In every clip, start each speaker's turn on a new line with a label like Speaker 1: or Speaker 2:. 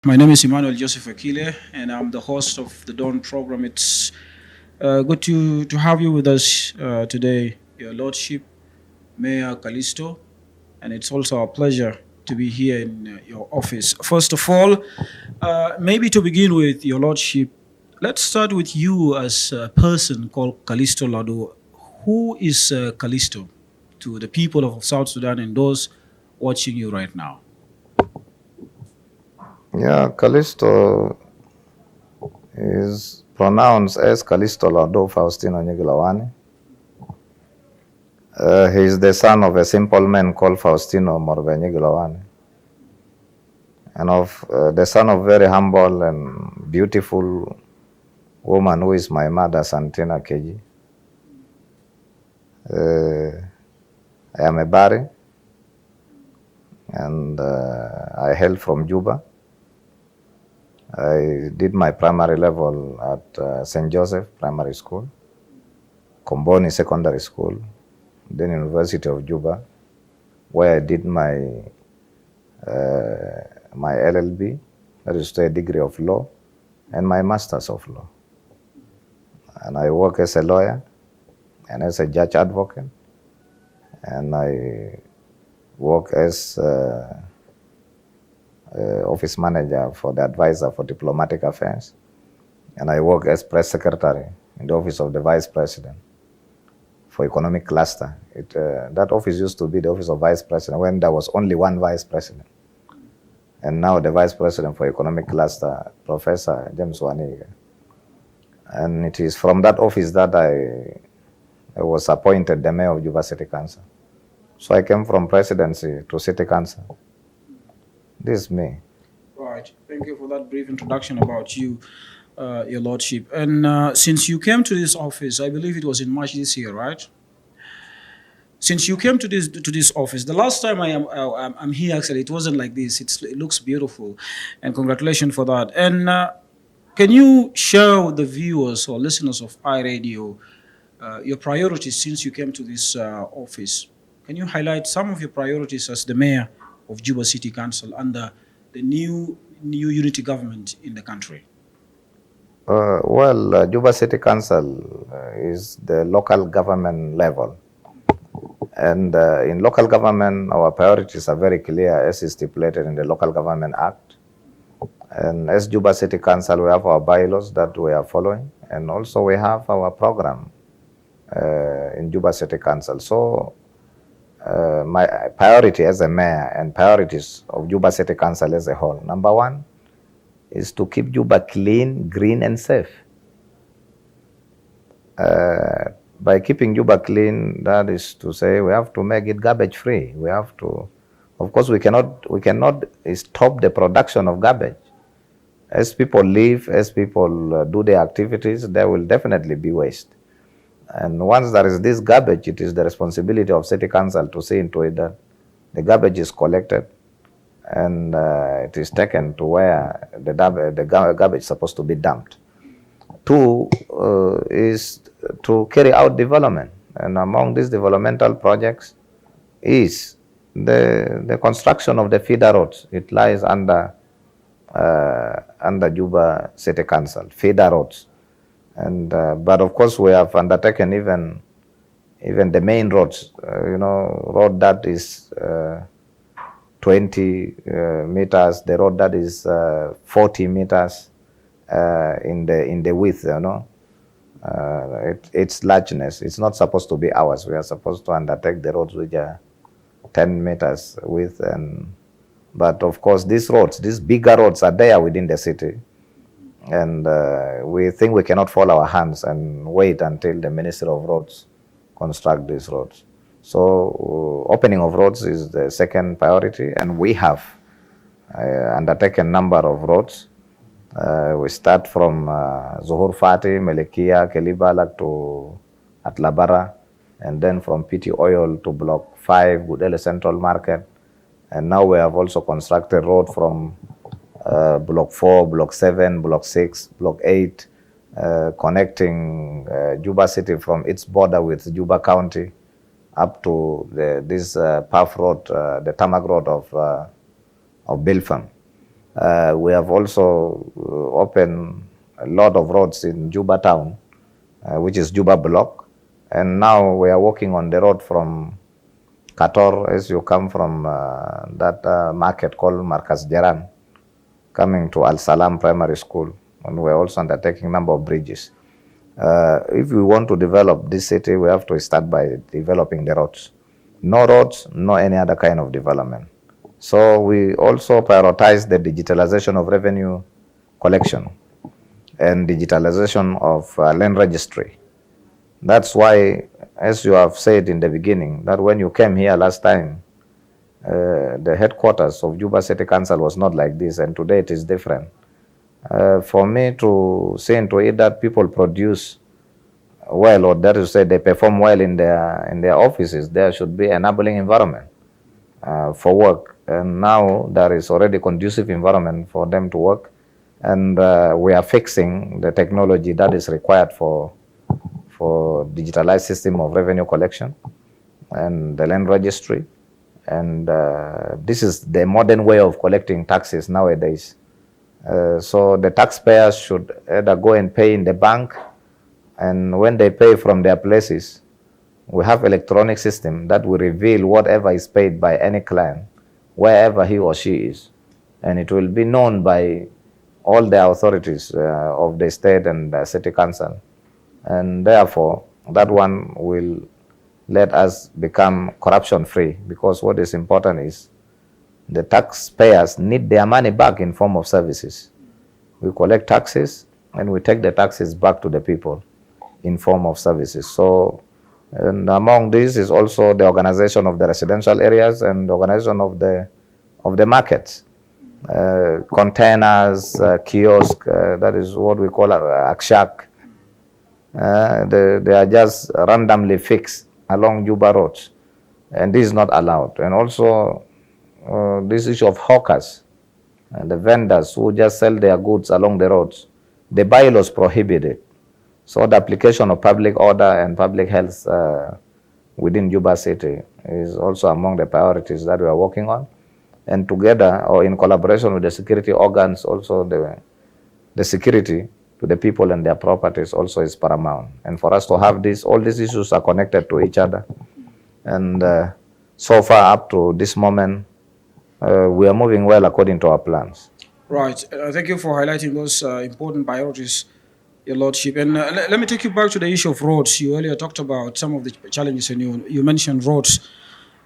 Speaker 1: My name is Emmanuel Joseph Akile, and I'm the host of the Dawn program. It's good to have you with us today, Your Lordship, Mayor Kalisto, and it's also a pleasure to be here in your office. First of all, maybe to begin with, Your Lordship, let's start with you as a person called Kalisto Ladu. Who is Kalisto to the people of South Sudan and those watching you right now?
Speaker 2: Yeah, Kalisto is pronounced as Kalisto Ladu Faustino Nyigilawani. He is the son of a simple man called Faustino Morve Nyigilawani, and of the son of very humble and beautiful woman who is my mother, Santina Keji. I am a Bari, and I hail from Juba. I did my primary level at St. Joseph Primary School, Komboni Secondary School, then University of Juba, where I did my LLB, that is a degree of law, and my Masters of Law. And I work as a lawyer and as a judge advocate, and I work as office manager for the advisor for diplomatic affairs, and I work as press secretary in the office of the vice president for economic cluster. That office used to be the office of vice president when there was only one vice president, and now the vice president for economic cluster, Professor James Waniga. And it is from that office that I was appointed the mayor of Juba City Council. So I came from presidency to city council. This is me.
Speaker 1: Right. Thank you for that brief introduction about you, Your Lordship. And since you came to this office, I believe it was in March this year, right? Since you came to this office, the last time I'm here, actually, it wasn't like this. It looks beautiful, and congratulations for that. And can you share with the viewers or listeners of iRadio your priorities since you came to this office? Can you highlight some of your priorities as the mayor of Juba City Council under the new unity government in the country?
Speaker 2: Juba City Council is the local government level. And in local government, our priorities are very clear as is stipulated in the Local Government Act. And as Juba City Council, we have our bylaws that we are following. And also we have our program in Juba City Council. So my priority as a mayor and priorities of Juba City Council as a whole, number one, is to keep Juba clean, green, and safe. By keeping Juba clean, that is to say we have to make it garbage free. We have to, of course, we cannot stop the production of garbage. As people live, as people do their activities, there will definitely be waste. And once there is this garbage, it is the responsibility of City Council to see into it that the garbage is collected and it is taken to where the garbage is supposed to be dumped. Two is to carry out development. And among these developmental projects is the construction of the feeder roads. It lies under Juba City Council, feeder roads. And but of course we have undertaken even the main roads. Road that is 20 meters, the road that is 40 meters in the width. Its largeness. It's not supposed to be ours. We are supposed to undertake the roads which are 10 meters width. But of course, these bigger roads are there within the city. And we think we cannot fold our hands and wait until the Ministry of Roads construct these roads. So opening of roads is the second priority, and we have undertaken a number of roads. We start from Zuhur Fati, Melekia, Kelibalak to Atlabara, and then from PT Oil to Block 5, Gudele Central Market. And now we have also constructed road from Block 4, Block 7, Block 6, Block 8, connecting Juba City from its border with Juba County up to this PAF road, the tarmac road of Bilfam. We have also opened a lot of roads in Juba town, which is Juba block. And now we are working on the road from Kator, as you come from that market called Marcus Jaran, coming to Al Salam Primary School. And we're also undertaking a number of bridges. If we want to develop this city, we have to start by developing the roads. No roads, no any other kind of development. So we also prioritize the digitalization of revenue collection and digitalization of land registry. That's why, as you have said in the beginning, that when you came here last time, the headquarters of Juba City Council was not like this, and today it is different. For me to say into it that people produce well, or that is to say they perform well in their offices, there should be an enabling environment for work. And now there is already conducive environment for them to work, and we are fixing the technology that is required for digitalized system of revenue collection and the land registry. And this is the modern way of collecting taxes nowadays. So the taxpayers should either go and pay in the bank, and when they pay from their places, we have electronic system that will reveal whatever is paid by any client, wherever he or she is. And it will be known by all the authorities of the state and the city council. And therefore, that one will let us become corruption free, because what is important is the taxpayers need their money back in form of services. We collect taxes and we take the taxes back to the people in form of services. So, and among these is also the organization of the residential areas and the organization of the markets, containers, kiosk, that is what we call a akshak. They are just randomly fixed along Juba roads, and this is not allowed. And also this issue of hawkers and the vendors who just sell their goods along the roads, the bylaws prohibit it. So the application of public order and public health within Juba City is also among the priorities that we are working on. And together, or in collaboration with the security organs, also the security to the people and their properties also is paramount. And for us to have this, all these issues are connected to each other. And so far up to this moment, we are moving well according to our plans.
Speaker 1: Right. Thank you for highlighting those important priorities, Your Lordship. And let me take you back to the issue of roads. You earlier talked about some of the challenges, and you mentioned roads.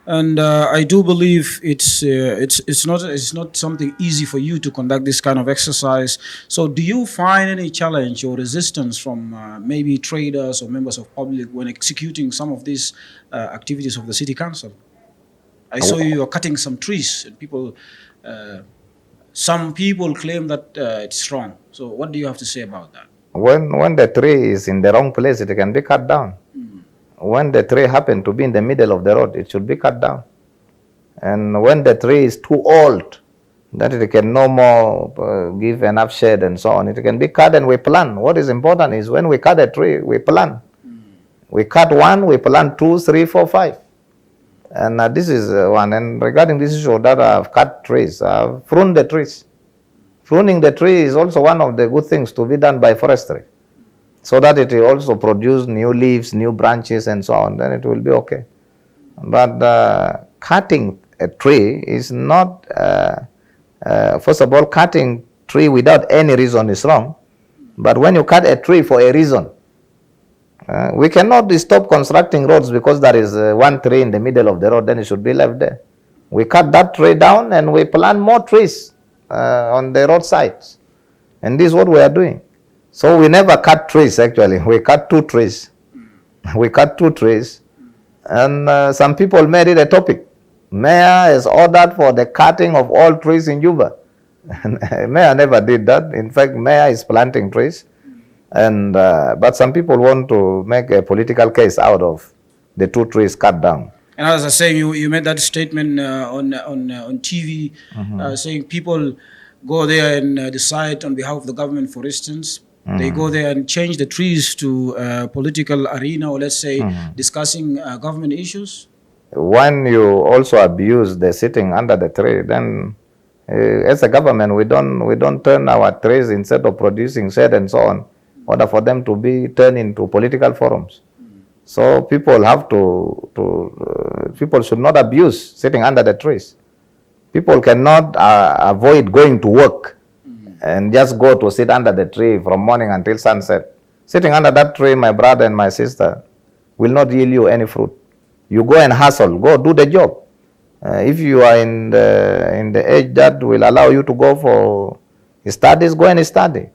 Speaker 1: And I do believe it's not something easy for you to conduct this kind of exercise. So do you find any challenge or resistance from maybe traders or members of public when executing some of these activities of the city council? I saw you are cutting some trees, and some people claim that it's wrong. So what do you have to say about that?
Speaker 2: When the tree is in the wrong place, it can be cut down. When the tree happens to be in the middle of the road, it should be cut down. And when the tree is too old, that it can no more give enough shade and so on, it can be cut and we plant. What is important is when we cut a tree, we plant. We cut one, we plant 2, 3, 4, 5. And this is one. And regarding this issue that I've cut trees, I've pruned the trees. Pruning the tree is also one of the good things to be done by forestry, so that it will also produce new leaves, new branches and so on, then it will be okay. But cutting a tree is not, first of all, cutting tree without any reason is wrong. But when you cut a tree for a reason, we cannot stop constructing roads because there is one tree in the middle of the road, then it should be left there. We cut that tree down and we plant more trees on the roadsides. And this is what we are doing. So we never cut trees actually. We cut 2 trees. We cut 2 trees. And some people made it a topic. Mayor has ordered for the cutting of all trees in Juba. Mayor never did that. In fact, Mayor is planting trees. And but some people want to make a political case out of the 2 trees cut down.
Speaker 1: And as I was saying, you made that statement on TV, saying people go there and decide on behalf of the government, for instance. They go there and change the trees to a political arena, or let's say discussing government issues.
Speaker 2: When you also abuse the sitting under the tree, then As a government, we don't turn our trees instead of producing shade and so on, in order for them to be turned into political forums. So people have people should not abuse sitting under the trees. People cannot avoid going to work and just go to sit under the tree from morning until sunset. Sitting under that tree, my brother and my sister, will not yield you any fruit. You go and hustle, go do the job. If you are in the age that will allow you to go for studies, go and study.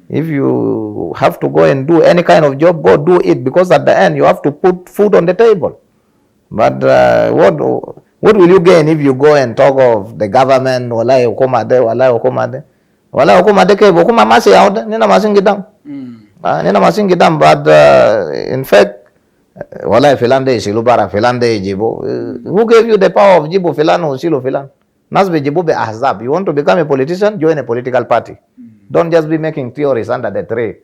Speaker 2: If you have to go and do any kind of job, go do it, because at the end you have to put food on the table. But what will you gain if you go and talk of the government? Walai hukumade, walai hukumade. Walai hukumade ke hukuma masi yaude, nina masingidam. Nina masingidam, but in fact, walai filande shilubara filande jibo. Who gave you the power of jibo filano shilo filan? Nasbe jibo be ahzab. You want to become a politician? Join a political party. Don't just be making theories under the tree.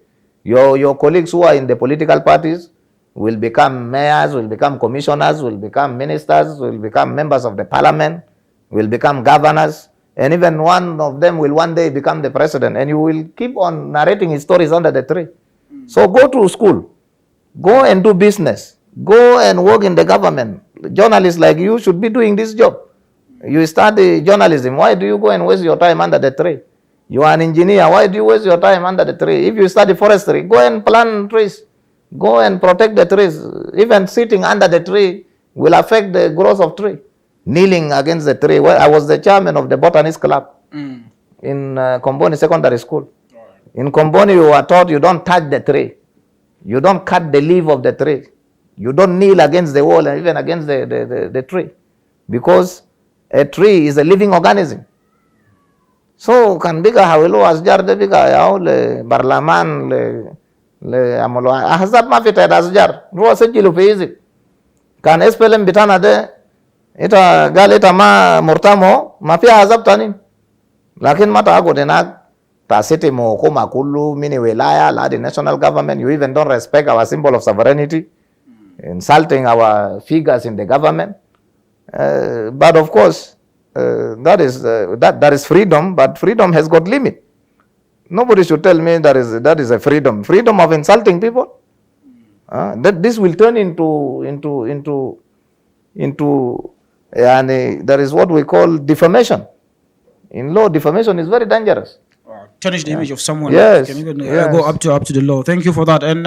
Speaker 2: Your colleagues who are in the political parties will become mayors, will become commissioners, will become ministers, will become members of the parliament, will become governors, and even one of them will one day become the president, and you will keep on narrating his stories under the tree. So go to school, go and do business, go and work in the government. Journalists like you should be doing this job. You study journalism. Why do you go and waste your time under the tree? You are an engineer. Why do you waste your time under the tree? If you study forestry, go and plant trees. Go and protect the trees. Even sitting under the tree will affect the growth of tree. Kneeling against the tree. Well, I was the chairman of the botanist club in Komboni Secondary School. In Komboni, you are taught you don't touch the tree. You don't cut the leaf of the tree. You don't kneel against the wall and even against the tree. Because a tree is a living organism. So kan biga hawelo asjar de biga yao le barlaman le amolo ahzab ma fita asjar ruwa sajilu fi izi kan SPLM bitana de ita gal ita ma murtamo ma fi ahzab tanin lakin mata ago denak ta city mo kuma kullu mini wilaya la the national government. You even don't respect our symbol of sovereignty, insulting our figures in the government. But of course, that is freedom, but freedom has got limit. Nobody should tell me that is a freedom of insulting people. That this will turn into there is what we call defamation. In law, defamation is very dangerous.
Speaker 1: Tarnish the image of someone.
Speaker 2: Yes.
Speaker 1: Can even go up to the law. Thank you for that. And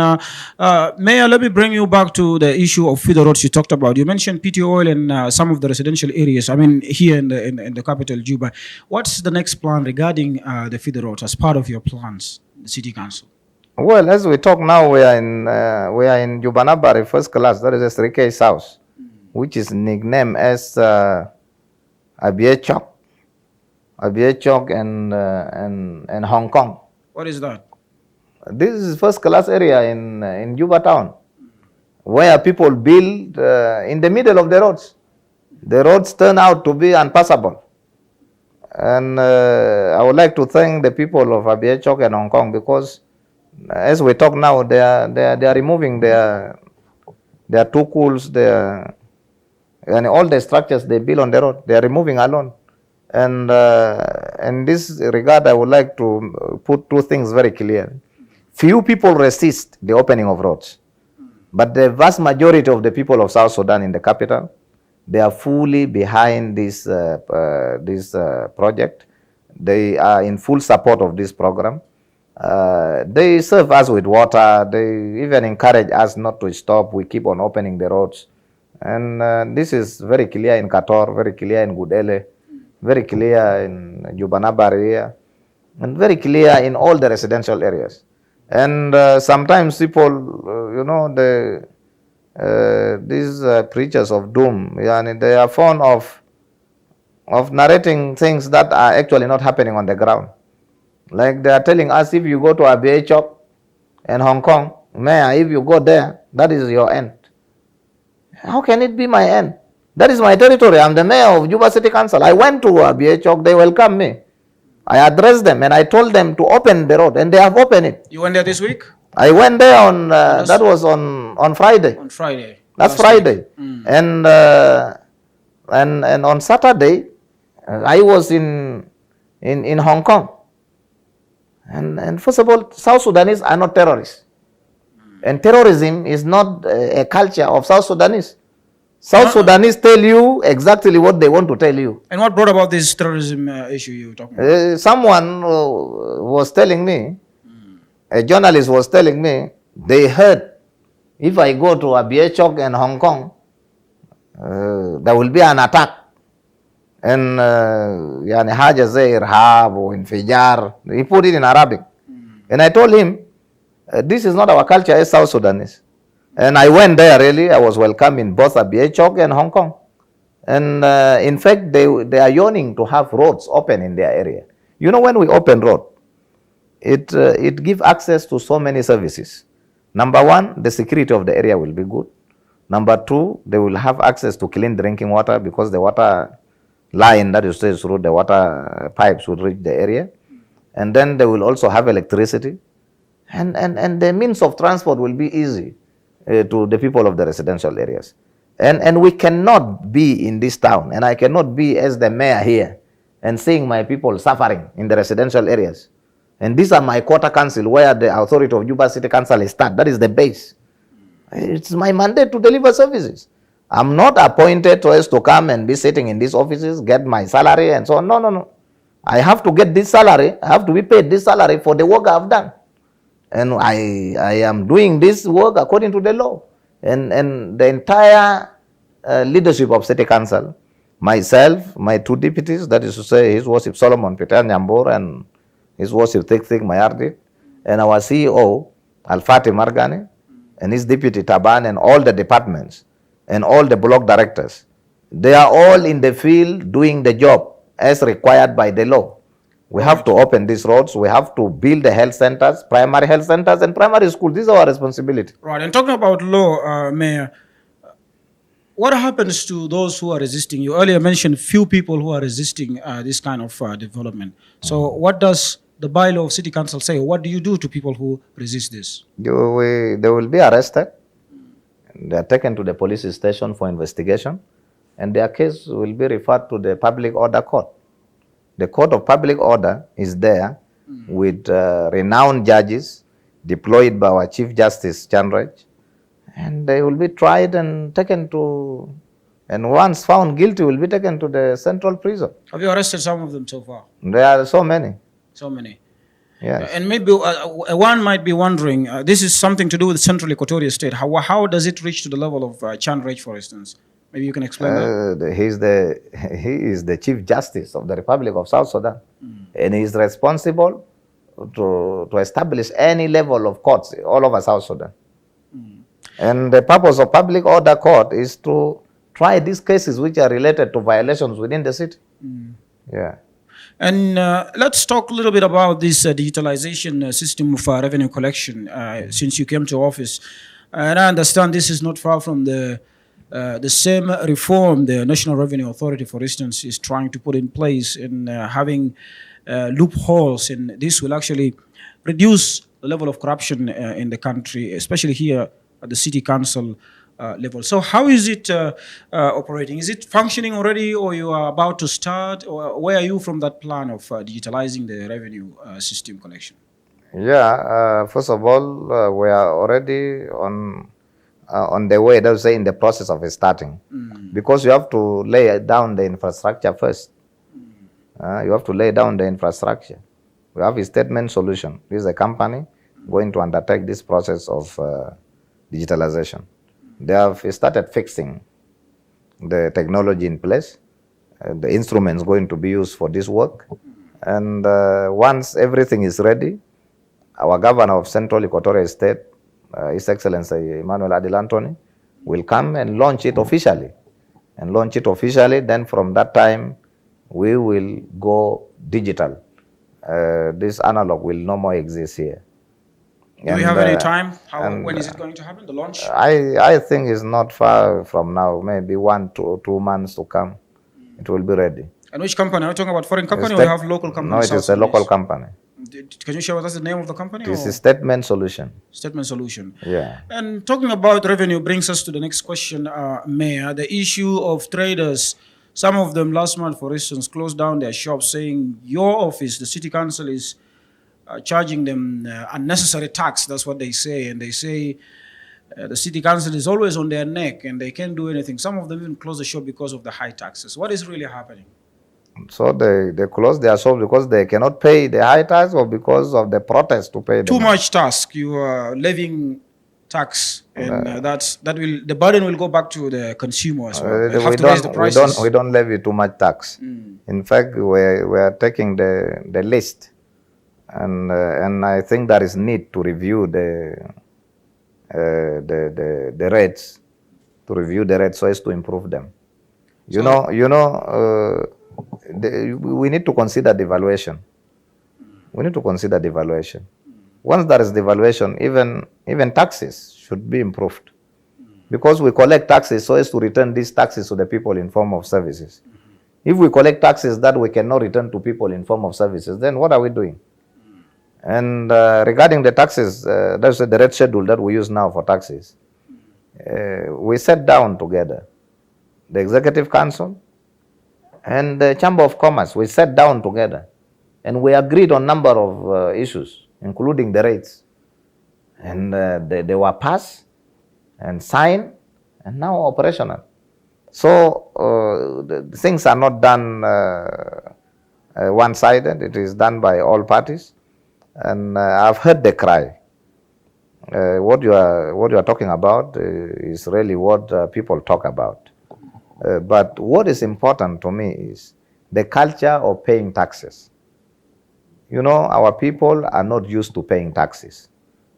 Speaker 1: Mayor, let me bring you back to the issue of feeder roads you talked about. You mentioned PT oil and some of the residential areas. I mean, here in the capital, Juba. What's the next plan regarding the feeder roads as part of your plans, the city council?
Speaker 2: Well, as we talk now, we are in Jubanabari first class. That is a 3K house, which is nicknamed as Abiechok and Hong Kong.
Speaker 1: What is that?
Speaker 2: This is first class area in Juba town, where people build in the middle of the roads. The roads turn out to be unpassable. And I would like to thank the people of Abiechok and Hong Kong, because as we talk now, they are removing their tukuls, and all the structures they build on the road, they are removing alone. And in this regard, I would like to put two things very clear. Few people resist the opening of roads, but the vast majority of the people of South Sudan in the capital, they are fully behind this project. They are in full support of this program. They serve us with water. They even encourage us not to stop. We keep on opening the roads. And this is very clear in Kator, very clear in Gudele, very clear in Jubanabari area, and very clear in all the residential areas. And sometimes people, these preachers of doom, they are fond of narrating things that are actually not happening on the ground. Like they are telling us, if you go to Abiechok and Hong Kong, Mayor, if you go there, that is your end. How can it be my end? That is my territory. I'm the mayor of Juba City Council. I went to Abiechok. They welcomed me. I addressed them and I told them to open the road, and they have opened it.
Speaker 1: You went there this week?
Speaker 2: I went there on that was on Friday.
Speaker 1: On Friday.
Speaker 2: That's Friday. And on Saturday, I was in in Hong Kong. And first of all, South Sudanese are not terrorists. And terrorism is not a culture of South Sudanese. South Sudanese tell you exactly what they want to tell you.
Speaker 1: And what brought about this terrorism issue you were talking about?
Speaker 2: Someone was telling me, a journalist was telling me, they heard if I go to Abia Chok in Hong Kong, there will be an attack. And yani haja zai irhab or infijar. He put it in Arabic. And I told him, this is not our culture as South Sudanese. And I went there really. I was welcome in both Abia Chok and Hong Kong. And in fact, they are yearning to have roads open in their area. You know, when we open road, it gives access to so many services. Number one, the security of the area will be good. Number two, they will have access to clean drinking water because the water line that is through the water pipes will reach the area. And then they will also have electricity. And the means of transport will be easy to the people of the residential areas. And we cannot be in this town, and I cannot be as the mayor here and seeing my people suffering in the residential areas. And these are my quarter council where the authority of Juba City Council is start. That is the base. It's my mandate to deliver services. I'm not appointed to come and be sitting in these offices, get my salary and so on. No. I have to get this salary. I have to be paid this salary for the work I've done. And I am doing this work according to the law. And the entire leadership of City Council, myself, my two deputies, that is to say His Worship Solomon Peter Nyambur and His Worship Tik Mayardit, and our CEO, Al-Fatih Margani, and his deputy Taban, and all the departments, and all the block directors, they are all in the field doing the job as required by the law. We have to open these roads. We have to build the health centers, primary health centers, and primary schools. This is our responsibility.
Speaker 1: Right. And talking about law, Mayor, what happens to those who are resisting? You earlier mentioned few people who are resisting this kind of development. So what does the bylaw of City Council say? What do you do to people who resist this?
Speaker 2: They will be arrested. They are taken to the police station for investigation, and their case will be referred to the Public Order Court. The Court of Public Order is there with renowned judges deployed by our Chief Justice Chandraj, and they will be tried and taken to, and once found guilty, will be taken to the central prison.
Speaker 1: Have you arrested some of them so far?
Speaker 2: There are so many.
Speaker 1: So many.
Speaker 2: Yes.
Speaker 1: And maybe one might be wondering, this is something to do with Central Equatoria State. How does it reach to the level of Chandraj, for instance? Maybe you can explain that.
Speaker 2: He is the Chief Justice of the Republic of South Sudan, and he is responsible to establish any level of courts all over South Sudan. And the purpose of Public Order Court is to try these cases which are related to violations within the city. Yeah.
Speaker 1: And let's talk a little bit about this digitalization system of revenue collection since you came to office. And I understand this is not far from the same reform the National Revenue Authority, for instance, is trying to put in place in having loopholes. And this will actually reduce the level of corruption in the country, especially here at the City Council level. So how is it operating? Is it functioning already, or you are about to start? Or where are you from that plan of digitalizing the revenue system collection?
Speaker 2: Yeah, first of all, we are already on the way, let's say in the process of starting. Because you have to lay down the infrastructure first. You have to lay down the infrastructure. We have a statement solution. This is a company going to undertake this process of digitalization. They have started fixing the technology in place, the instruments going to be used for this work. And once everything is ready, our governor of Central Equatorial State, His Excellency Emmanuel Adil Anthony, will come and launch it officially. Then from that time, we will go digital. This analog will no more exist here.
Speaker 1: Do we have any time? When is it going to happen, the launch?
Speaker 2: I think it's not far from now, maybe 1 to 2 months to come. It will be ready.
Speaker 1: And which company? Are you talking about foreign company or you have local company?
Speaker 2: No, it is a local company.
Speaker 1: Can you share with us the name of the company?
Speaker 2: This is Statement Solution.
Speaker 1: Statement Solution.
Speaker 2: Yeah.
Speaker 1: And talking about revenue brings us to the next question, Mayor. The issue of traders Some of them last month, for instance, closed down their shops saying your office, the city council, is charging them unnecessary tax. That's what they say. And they say the city council is always on their neck and they can't do anything. Some of them even close the shop because of the high taxes. What is really happening?
Speaker 2: So they close their shops because they cannot pay the high tax, or because of the protest to pay
Speaker 1: Too much task. You are levying tax, and the burden will go back to the consumer as well. They'll have to raise the prices.
Speaker 2: We don't levy too much tax. In fact, we are taking the list, and I think there is need to review the rates, so as to improve them. We need to consider devaluation. Once there is devaluation, even taxes should be improved, because we collect taxes so as to return these taxes to the people in form of services. If we collect taxes that we cannot return to people in form of services, then what are we doing? And regarding the taxes, that's the red schedule that we use now for taxes. We sat down together, the Executive Council and the Chamber of Commerce. We sat down together and we agreed on a number of issues, including the rates. And they were passed and signed and now operational. So the things are not done one-sided. It is done by all parties. And I've heard the cry. What you are talking about is really what people talk about. But what is important to me is the culture of paying taxes. Our people are not used to paying taxes.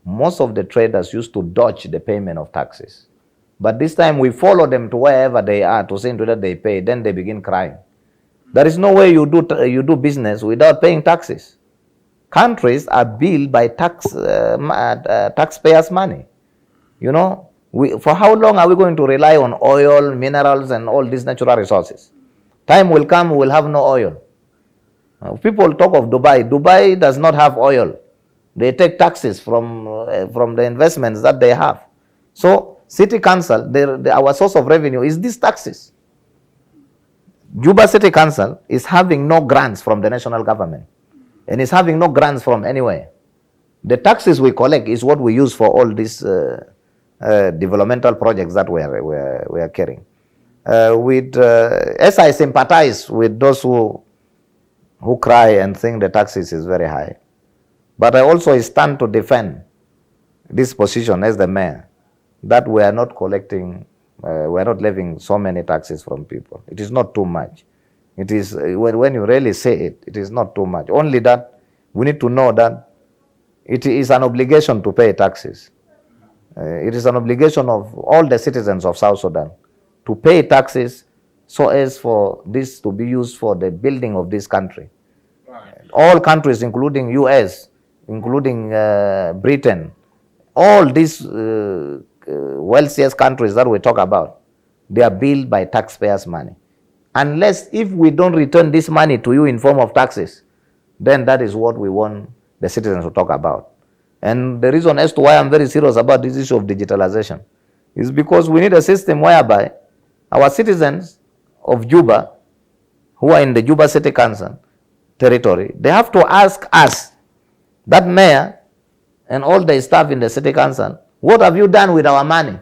Speaker 2: Most of the traders used to dodge the payment of taxes. But this time we follow them to wherever they are to see that they pay. Then they begin crying. There is no way you do business without paying taxes. Countries are built by taxpayers' money. For how long are we going to rely on oil, minerals, and all these natural resources? Time will come, we will have no oil. People talk of Dubai. Dubai does not have oil. They take taxes from the investments that they have. So, City Council, our source of revenue is these taxes. Juba City Council is having no grants from the national government, and is having no grants from anywhere. The taxes we collect is what we use for all these developmental projects that we are carrying. As I sympathize with those who cry and think the taxes is very high, but I also stand to defend this position as the mayor, that we are not collecting, we are not levying so many taxes from people. It is not too much. It is, when you really say it, it is not too much. Only that we need to know that it is an obligation to pay taxes. It is an obligation of all the citizens of South Sudan to pay taxes so as for this to be used for the building of this country. Right. All countries, including US, including Britain, all these wealthiest countries that we talk about, they are built by taxpayers' money. Unless if we don't return this money to you in form of taxes, then that is what we want the citizens to talk about. And the reason as to why I'm very serious about this issue of digitalization is because we need a system whereby our citizens of Juba, who are in the Juba City Council territory, they have to ask us, that mayor and all the staff in the City Council, what have you done with our money?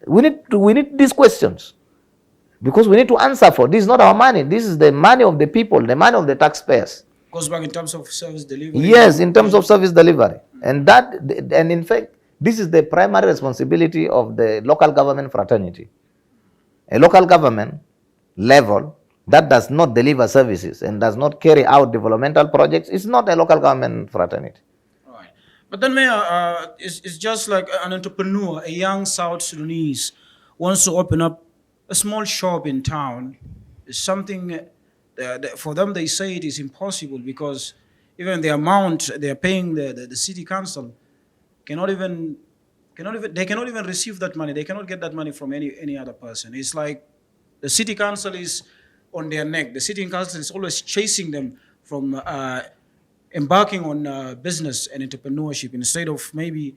Speaker 2: We need these questions, because we need to answer for this. Is not our money. This is the money of the people, the money of the taxpayers.
Speaker 1: Goes back in terms of service delivery.
Speaker 2: Yes, in terms of service delivery. And in fact, this is the primary responsibility of the local government fraternity. A local government level that does not deliver services and does not carry out developmental projects is not a local government fraternity.
Speaker 1: Right. But then, Mayor, it's just like an entrepreneur, a young South Sudanese wants to open up a small shop in town. It's something, for them, they say it is impossible, because even the amount they are paying the city council they cannot even receive that money. They cannot get that money from any other person. It's like the city council is on their neck. The city council is always chasing them from embarking on business and entrepreneurship instead of maybe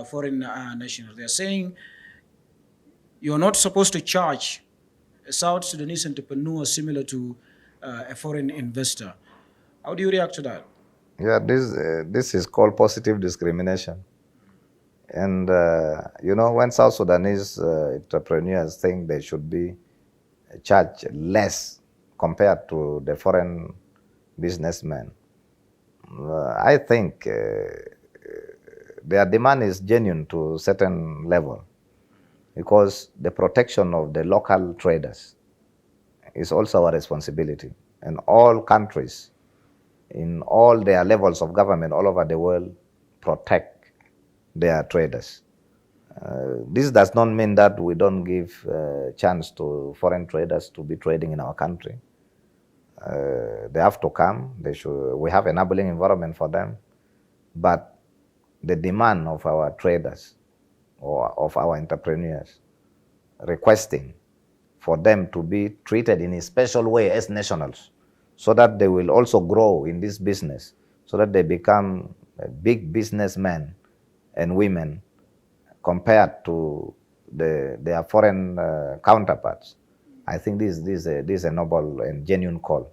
Speaker 1: foreign nationals. They're saying you're not supposed to charge a South Sudanese entrepreneur similar to a foreign investor. How do you react to that?
Speaker 2: Yeah, this is called positive discrimination. And when South Sudanese entrepreneurs think they should be charged less compared to the foreign businessmen, I think their demand is genuine to a certain level, because the protection of the local traders is also our responsibility. And all countries, in all their levels of government all over the world, protect their traders. This does not mean that we don't give chance to foreign traders to be trading in our country. They have to come. We have enabling environment for them. But the demand of our traders or of our entrepreneurs requesting for them to be treated in a special way as nationals, so that they will also grow in this business, so that they become big businessmen and women compared to their foreign counterparts. I think this is a noble and genuine call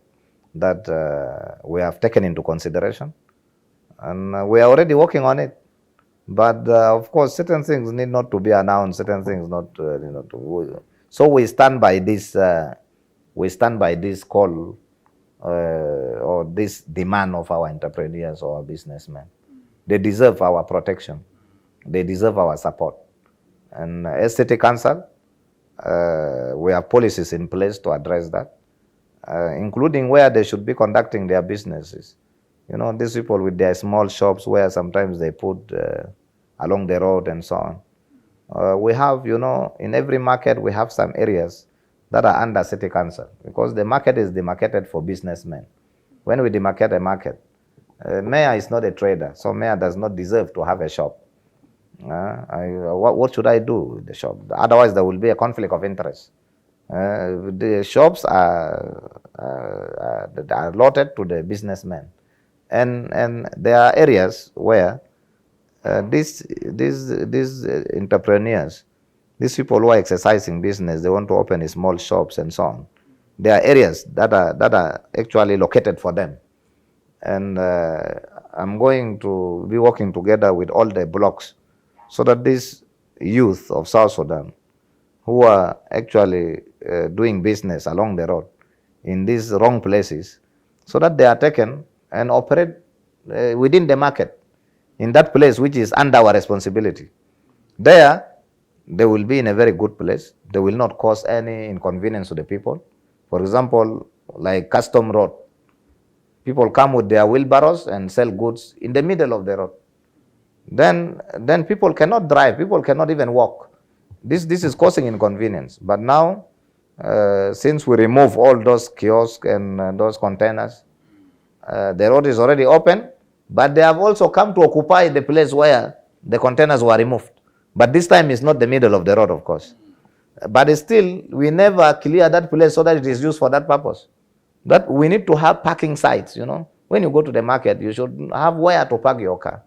Speaker 2: that we have taken into consideration, and we are already working on it. But of course, certain things need not to be announced, certain things not. So we stand by this. We stand by this call or this demand of our entrepreneurs or businessmen. They deserve our protection. They deserve our support. And as City Council, we have policies in place to address that, including where they should be conducting their businesses. These people with their small shops where sometimes they put along the road and so on. We have, in every market, we have some areas that are under City Council, because the market is demarcated for businessmen. When we demarcate a market, mayor is not a trader, so mayor does not deserve to have a shop. What should I do with the shop? Otherwise, there will be a conflict of interest. The shops are allotted to the businessmen. And there are areas where these entrepreneurs, these people who are exercising business, they want to open small shops and so on. There are areas that are actually located for them. And I'm going to be working together with all the blocks, so that these youth of South Sudan who are actually doing business along the road in these wrong places, so that they are taken and operate within the market, in that place which is under our responsibility. There, they will be in a very good place. They will not cause any inconvenience to the people. For example, like Custom Road. People come with their wheelbarrows and sell goods in the middle of the road. Then people cannot drive. People cannot even walk. This is causing inconvenience. But now, since we remove all those kiosks and those containers, the road is already open, but they have also come to occupy the place where the containers were removed. But this time it's not the middle of the road, of course. But still, we never clear that place so that it is used for that purpose. That we need to have parking sites, When you go to the market, you should have where to park your car.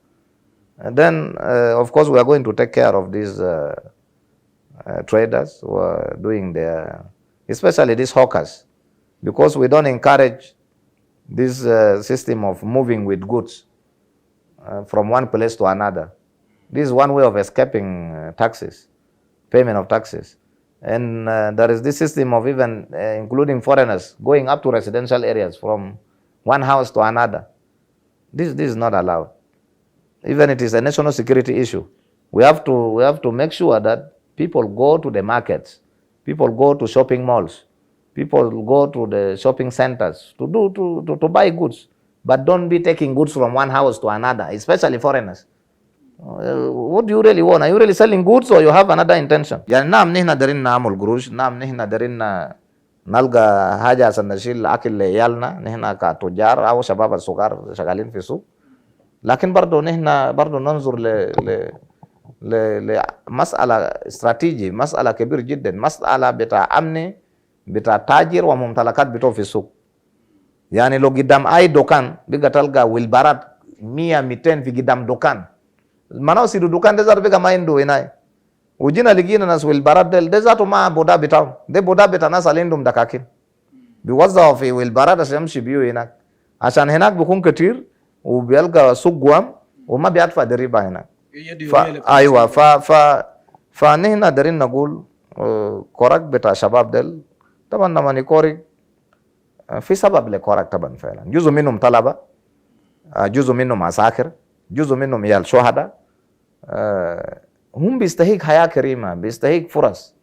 Speaker 2: And then, of course, we are going to take care of these traders who are doing especially these hawkers, because we don't encourage this system of moving with goods from one place to another. This is one way of escaping taxes, payment of taxes. And there is this system of even including foreigners going up to residential areas from one house to another. This is not allowed. Even it is a national security issue. We have to make sure that people go to the markets, people go to shopping malls, people go to the shopping centers to buy goods, but don't be taking goods from one house to another, especially foreigners. What do you really want? Are you really selling goods, or you have another intention? يعني نعم نحن دارين نعمل قروش، نعم نحن دارين نلقى حاجة عشان نشيل أكل لعيالنا نحن كتجار أو شباب الصغار شغالين في السوق، لكن برضو نحن برضو ننظر لمسألة استراتيجي، مسألة كبيرة جدا، مسألة بتاع أمن بتاع تاجر وممتلكات بتوع في السوق. يعني لو قدام أي دكان بيجي تلقى ويلبارات 100 200 في قدام دكان، manao sidu dukan desar bega main do inai. وجينا لقينا ناس ويلبارات ده ذاته ما بودا بتاعهم، ده بودا بتاع ناس اللي عندهم دكاكين بيوزعوا في ويلبارات عشان يمشي بيو هناك، عشان هناك بيكون كتير وبيلقى سوق قوام وما بيدفع ضريبه هناك. ايوه فنحن دارين نقول كورك بتاع شباب دل طبعا لما نكورك في سبب لكورك طبعا فعلا، جزء منهم طلبه، جزء منهم عساكر، جزء منهم عيال شهداء، هم بيستحق حياه كريمه، بيستحق فرص،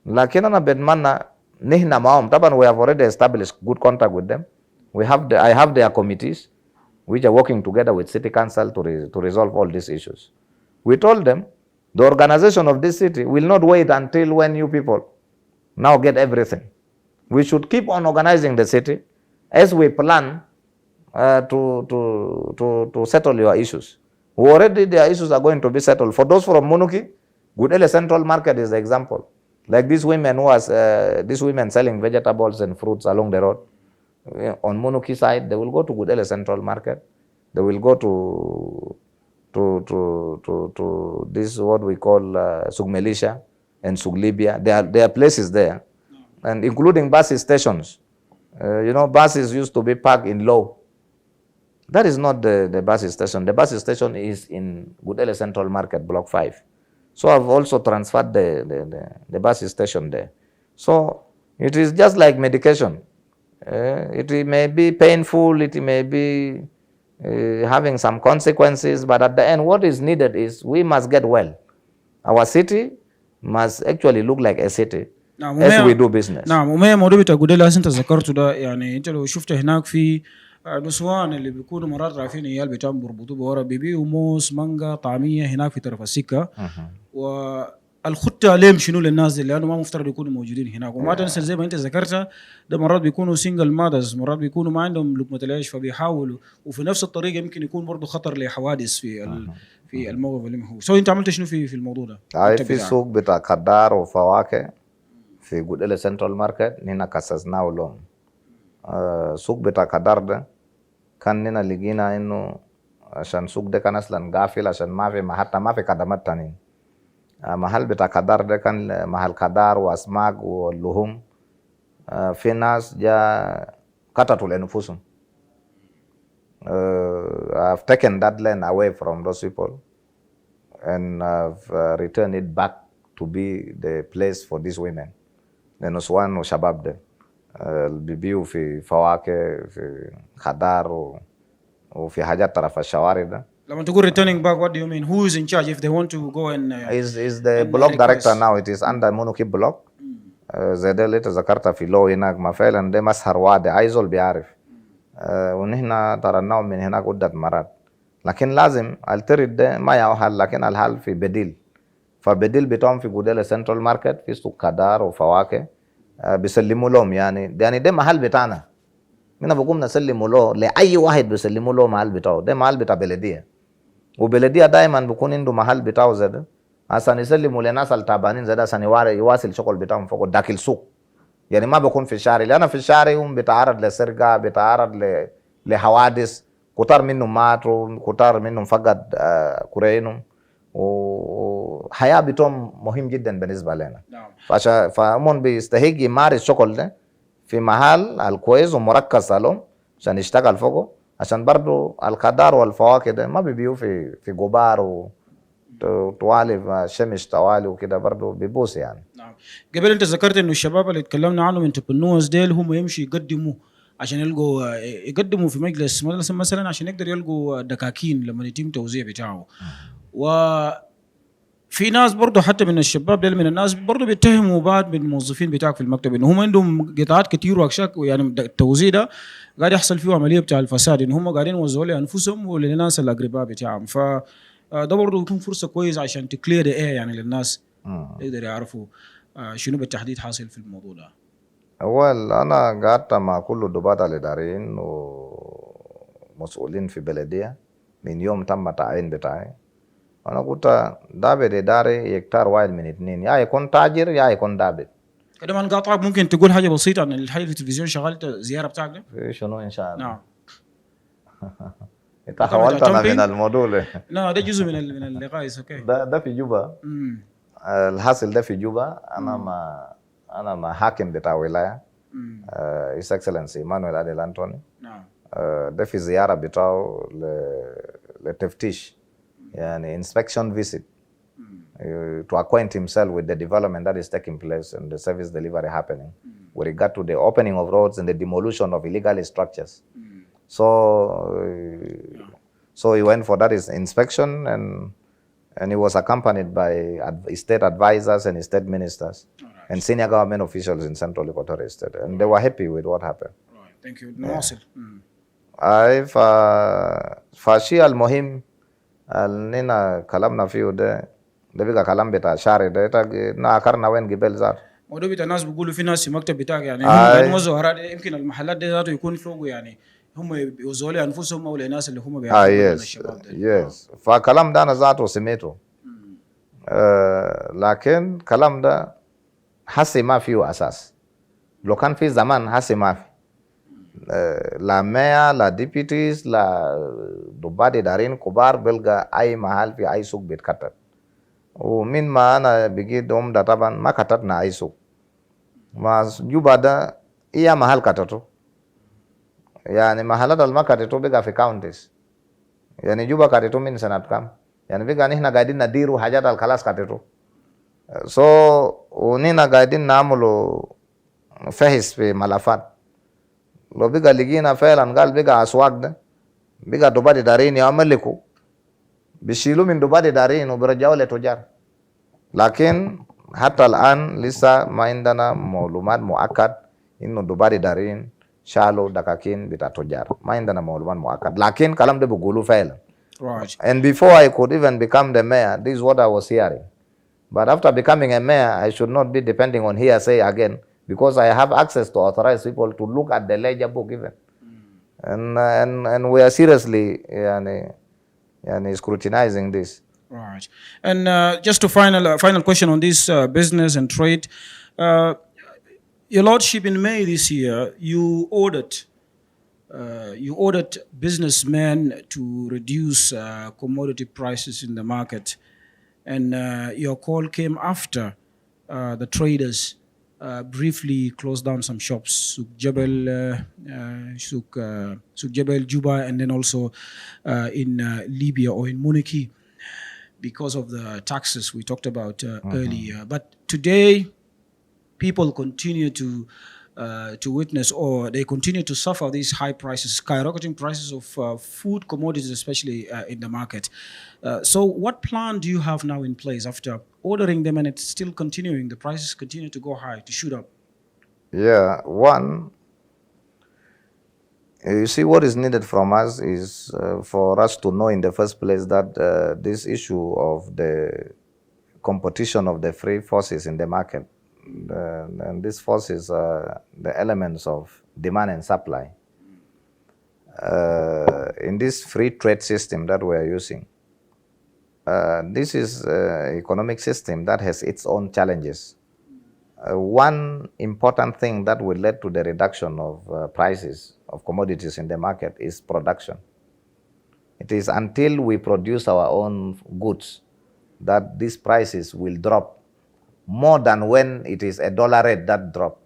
Speaker 2: لكن انا بتمنى نحن معهم طبعا we have already established good contact with them. I have their committees which are working together with city council to resolve all these issues. We told them the organization of this city will not wait until when you people now get everything. We should keep on organizing the city as we plan to settle your issues. Already their issues are going to be settled. For those from Munuki, Gudele Central Market is the example. Like these women selling vegetables and fruits along the road. On Munuki side, they will go to Gudele Central Market. They will go to this what we call Sugmelisha and Suglibia. There are places there, and including bus stations. Buses used to be parked in low. That is not the bus station. The bus station is in Gudele Central Market, Block 5. So I've also transferred the bus station there. So it is just like medication. It may be painful, it may be having some consequences, but at the end what is needed is we must get well. Our city must actually look like a city as we do business.
Speaker 1: نعم. وما موضوع بتاع جوديلا انت ذكرته ده، يعني انت لو شفت هناك في نسوان اللي بيكونوا مرات رافين عيال بتاعهم بربطوا بورا بيبيعوا موز مانجا طعميه هناك في طرف السكه. والخطه ليهم شنو للناس دي؟ لانه ما مفترض يكونوا موجودين هناك. وما تنسى زي ما انت ذكرتها، ده مرات بيكونوا سنجل مادرز، مرات بيكونوا ما عندهم لقمه العيش، فبيحاولوا وفي نفس الطريقه يمكن يكون برضه خطر لحوادث في الموقف اللي هو. انت عملت شنو في الموضوع ده؟
Speaker 2: في سوق بتاع خضار وفواكه في جوديلا سنترال ماركت هنا كسسناه لهم. سوق بتاع خضار ده كان هنا لقينا انه عشان سوق ده كان اصلا قافل عشان ما في خدمات تانيين. محل بتاع خضار ده كان محل خضار واسماك واللحوم. في ناس جا قطعوا لانفسهم. I've taken that land away from those people and I've returned it back to be the place for these women. لنسوان وشباب ده بيبيعوا في فواكه في خضار وفي حاجات طرف الشوارع ده.
Speaker 1: لما تقول returning back, what do you mean? Who is in charge if they want to go and
Speaker 2: is the block director now. It is under Munuki block. زي ده اللي ذكرتها في لو هناك، ما فعلا ده مسهر واضح عايزول بيعرف. ونحن ترناهم من هناك عدة مرات، لكن لازم الترد ده ما يحل، لكن الحل في بديل. فبديل بتاعهم في جوديلا سنترال ماركت في سوق خضار وفواكه بيسلموا لهم. يعني ده محل بتاعنا، من بقوم نسلموا له لأي واحد بيسلموا له محل بتاعه. ده محل بتاع بلدية، وبلدية دايما بيكون عنده محل بتاعه زي ده عشان يسلموا لناس التعبانين زي ده عشان يواصل شغل بتاعهم فوق داخل السوق. يعني ما بكون في الشارع، لأن في الشارع هم بيتعرض لسرقة، بيتعرض لحوادث، كتار منهم ماتوا، كتار منهم فقد كرينهم، وحياة بتاعهم مهم جدا بالنسبة لنا. فهم بيستحق يمارس الشغل ده في محل الكويس ومركز لهم عشان يشتغل فوقه، عشان برضو الخضار والفواكه ده ما بيبيعوا في غبار وطوالي شمس طوالي وكده، برضو بيبوس يعني.
Speaker 1: نعم. قبل انت ذكرت انه الشباب اللي اتكلمنا عنهم انتربرنورز ديل هم يمشي يقدموا عشان يقدموا في مجلس مثلا عشان يقدر يلقوا دكاكين لما يتم توزيع بتاعه. وفي ناس برضو حتى من الشباب ديل من الناس برضو بيتهموا بعض من الموظفين بتاعك في المكتب انه هم عندهم قطاعات كتير واكشاك، يعني التوزيع ده قاعد يحصل فيه عمليه بتاع الفساد، ان هم قاعدين يوزعوا لانفسهم وللناس الاقرباء بتاعهم. ده برضو يكون فرصه كويسه عشان تكلير يعني للناس يقدر يعرفوا شنو بالتحديد حاصل في الموضوع ده.
Speaker 2: انا قعدت مع كل الضباط الاداريين ومسؤولين في بلديه من يوم تم التعيين بتاعي. انا قلت ضابط اداري يختار واحد من اثنين، يا يكون تاجر يا يكون ضابط.
Speaker 1: كده ما نقاطعك، ممكن تقول حاجه بسيطه عن الحاجه في التلفزيون شغلت زياره بتاعك ده؟
Speaker 2: في شنو ان شاء الله.
Speaker 1: نعم.
Speaker 2: انت حولتنا من الموضوع.
Speaker 1: لا ده جزء من اللقاء. اوكي.
Speaker 2: ده في جوبا. الحاصل ده في جوبا أنا ما حاكم بتاع ولاية His Excellency Manuel Adel Anthony.
Speaker 1: نعم.
Speaker 2: ده في زيارة بتاعه لتفتيش يعني inspection visit to acquaint himself with the development that is taking place and the service delivery happening with regard to the opening of roads and the demolition of illegal structures. So he went for that inspection and he was accompanied by state advisors and state ministers and senior government officials in Central Equatorial State, and they were happy with what happened.
Speaker 1: Right. Thank you. نواصل.
Speaker 2: أي فالشيء المهم اللي كلامنا فيه ده بقى كلام بتاع شعري ده ناكرنا وين قبل زار.
Speaker 1: موضوع بتاع الناس بيقولوا في ناس في مكتب بتاعك يعني هم قاعدين ظهرات يمكن المحلات دي ذاته يكون فوق يعني هم يوزعوا لي انفسهم او للناس اللي هم بيعرفوا الشباب ده.
Speaker 2: يس فكلام ده انا ذاته سمعته. لكن كلام ده حسي ما فيه اساس. لو كان في زمان حسي ما في. لا ميا لا ديبيتيز لا دبادي دارين كبار بلغا اي محل في اي سوق بيتكتر. ومن ما انا بقيت ده طبعا ما كترنا اي سوق. ما جوبا ده إيه محل كترته. يعني محلات ما كترته بقى في كاونتيز. يعني جوبا كترته من سنة كام؟ يعني بقى نحن قاعدين نديروا حاجات الخلاص كترته. ونحن قاعدين نعملوا فحص في ملفات. لو بقى لقينا فعلا قال بقى أسواق ده بقى دبادي دارين يعملكوا بيشيلوا من دبادي دارين وبرجعوا لتجار. لكن حتى الآن لسه ما عندنا معلومات مؤكد إنه دبادي دارين شالوا دكاكين بتاع تجار. ما عندنا معلومات مؤكد. لكن كلام ده بيقولوا فعلا.
Speaker 1: Right.
Speaker 2: And before I could even become the mayor, this is what I was hearing. But after becoming a mayor, I should not be depending on hearsay again because I have access to authorized people to look at the ledger book even. And we are seriously scrutinizing this.
Speaker 1: Right. And just to final question on this business and trade. Your Lordship, in May this year, you ordered businessmen to reduce commodity prices in the market, and your call came after the traders briefly closed down some shops, Souk Jebel, Juba, and then also in Libya or in Muniki, because of the taxes we talked about earlier. But today, people continue to witness, or they continue to suffer these high prices, skyrocketing prices of food commodities, especially in the market. So what plan do you have now in place after ordering them and it's still continuing, the prices continue to go high, to shoot up?
Speaker 2: Yeah, one, you see what is needed from us is for us to know in the first place that this issue of the competition of the free forces in the market, and these forces are the elements of demand and supply. In this free trade system that we are using, this is an economic system that has its own challenges. One important thing that will lead to the reduction of prices of commodities in the market is production. It is until we produce our own goods that these prices will drop more than when it is a dollar rate that drop.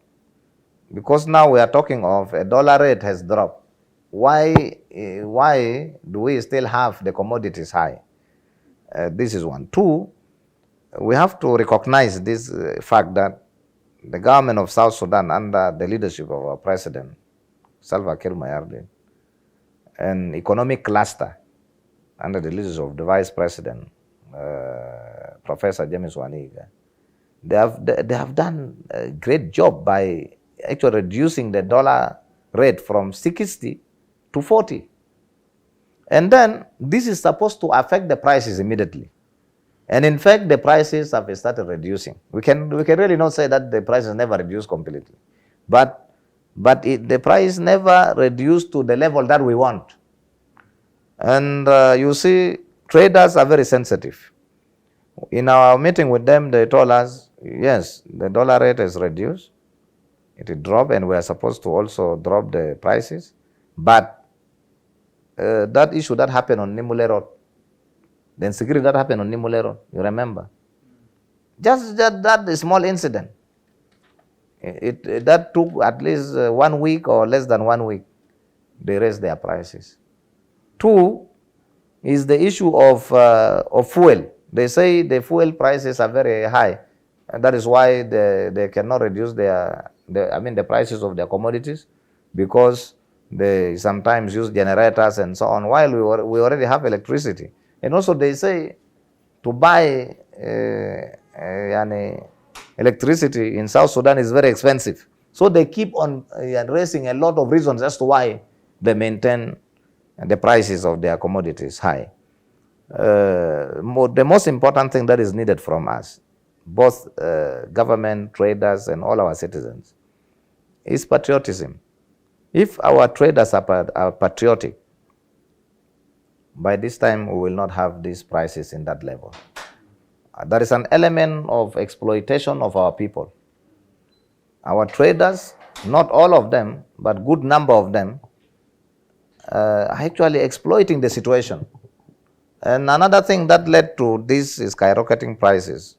Speaker 2: Because now we are talking of a dollar rate has dropped. Why do we still have the commodities high? This is one. Two, we have to recognize this fact that the government of South Sudan, under the leadership of our president, Salva Kiir Mayardit, an economic cluster under the leadership of the vice president, Professor James Waniga, they have done a great job by actually reducing the dollar rate from 60 to 40. And then this is supposed to affect the prices immediately. And in fact, the prices have started reducing. We can really not say that the prices never reduced completely. But the price never reduced to the level that we want. And you see, traders are very sensitive. In our meeting with them, they told us, yes, the dollar rate is reduced. It dropped, and we are supposed to also drop the prices. But that issue that happened on Nimule Road, the insecurity that happened on Nimule Road, you remember? Just that small incident. That took at least 1 week or less than 1 week. They raised their prices. Two is the issue of fuel. They say the fuel prices are very high, and that is why they cannot reduce the prices of their commodities, because they sometimes use generators and so on, while we already have electricity. And also they say to buy electricity in South Sudan is very expensive. So they keep on raising a lot of reasons as to why they maintain the prices of their commodities high. The most important thing that is needed from us, both government, traders, and all our citizens, is patriotism. If our traders are patriotic, by this time we will not have these prices in that level. There is an element of exploitation of our people. Our traders, not all of them, but good number of them, are actually exploiting the situation. And another thing that led to these skyrocketing prices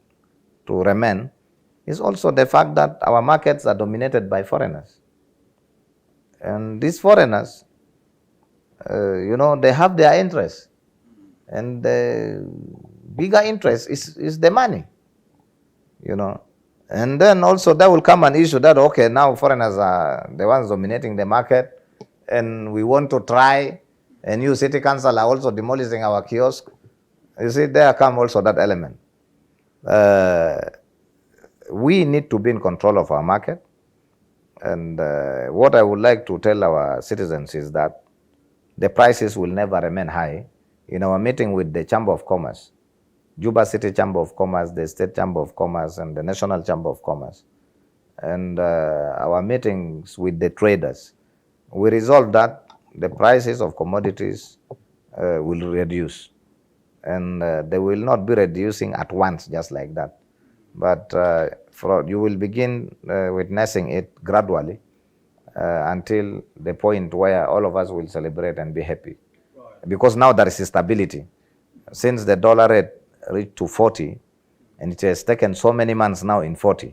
Speaker 2: to remain is also the fact that our markets are dominated by foreigners. And these foreigners, they have their interests. And the bigger interest is the money, And then also there will come an issue that, okay, now foreigners are the ones dominating the market, and we want to try, and you city council are also demolishing our kiosk. You see, there come also that element. We need to be in control of our market. And what I would like to tell our citizens is that the prices will never remain high. In our meeting with the Chamber of Commerce, Juba City Chamber of Commerce, the State Chamber of Commerce, and the National Chamber of Commerce, and our meetings with the traders, we resolved that the prices of commodities will reduce. And they will not be reducing at once just like that. But you will begin witnessing it gradually until the point where all of us will celebrate and be happy. Because now there is stability. Since the dollar rate reached to 40, and it has taken so many months now in 40.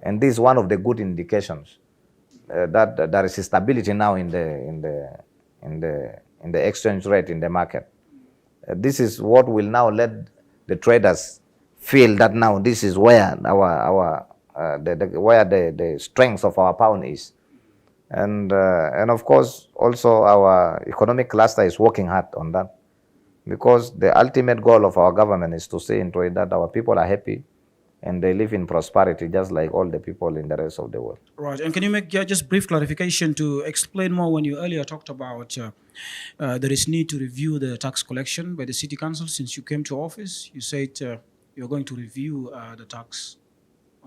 Speaker 2: And this is one of the good indications that there is stability now in the exchange rate in the market. This is what will now let the traders feel that now this is where the strength of our pound is. And of course, also our economic cluster is working hard on that, because the ultimate goal of our government is to see into it that our people are happy and they live in prosperity just like all the people in the rest of the world.
Speaker 1: Right. And can you make just brief clarification to explain more when you earlier talked about there is need to review the tax collection by the city council since you came to office? You said you're going to review the tax.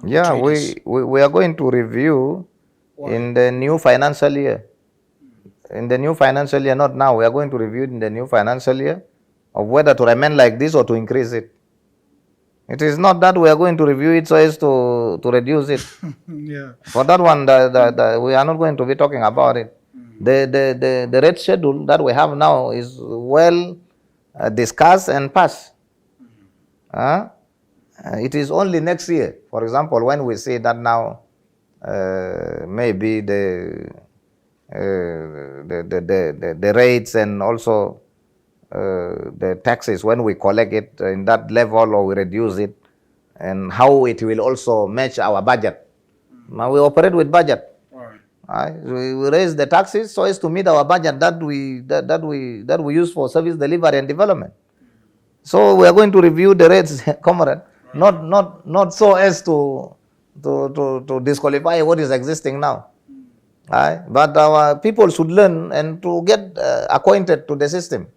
Speaker 2: Yeah, we are going to review. Why? In the new financial year. In the new financial year, not now. We are going to review in the new financial year of whether to remain like this or to increase it. It is not that we are going to review it so as to reduce it.
Speaker 1: Yeah.
Speaker 2: For that one, we are not going to be talking about it. The rate schedule that we have now is well discussed and passed. It is only next year, for example, when we say that now maybe the rates and also the taxes, when we collect it in that level or we reduce it, and how it will also match our budget. Now we operate with budget. We raise the taxes so as to meet our budget that we use for service delivery and development. So we are going to review the rates, comrade, not so as to disqualify what is existing now. But our people should learn and to get acquainted to the system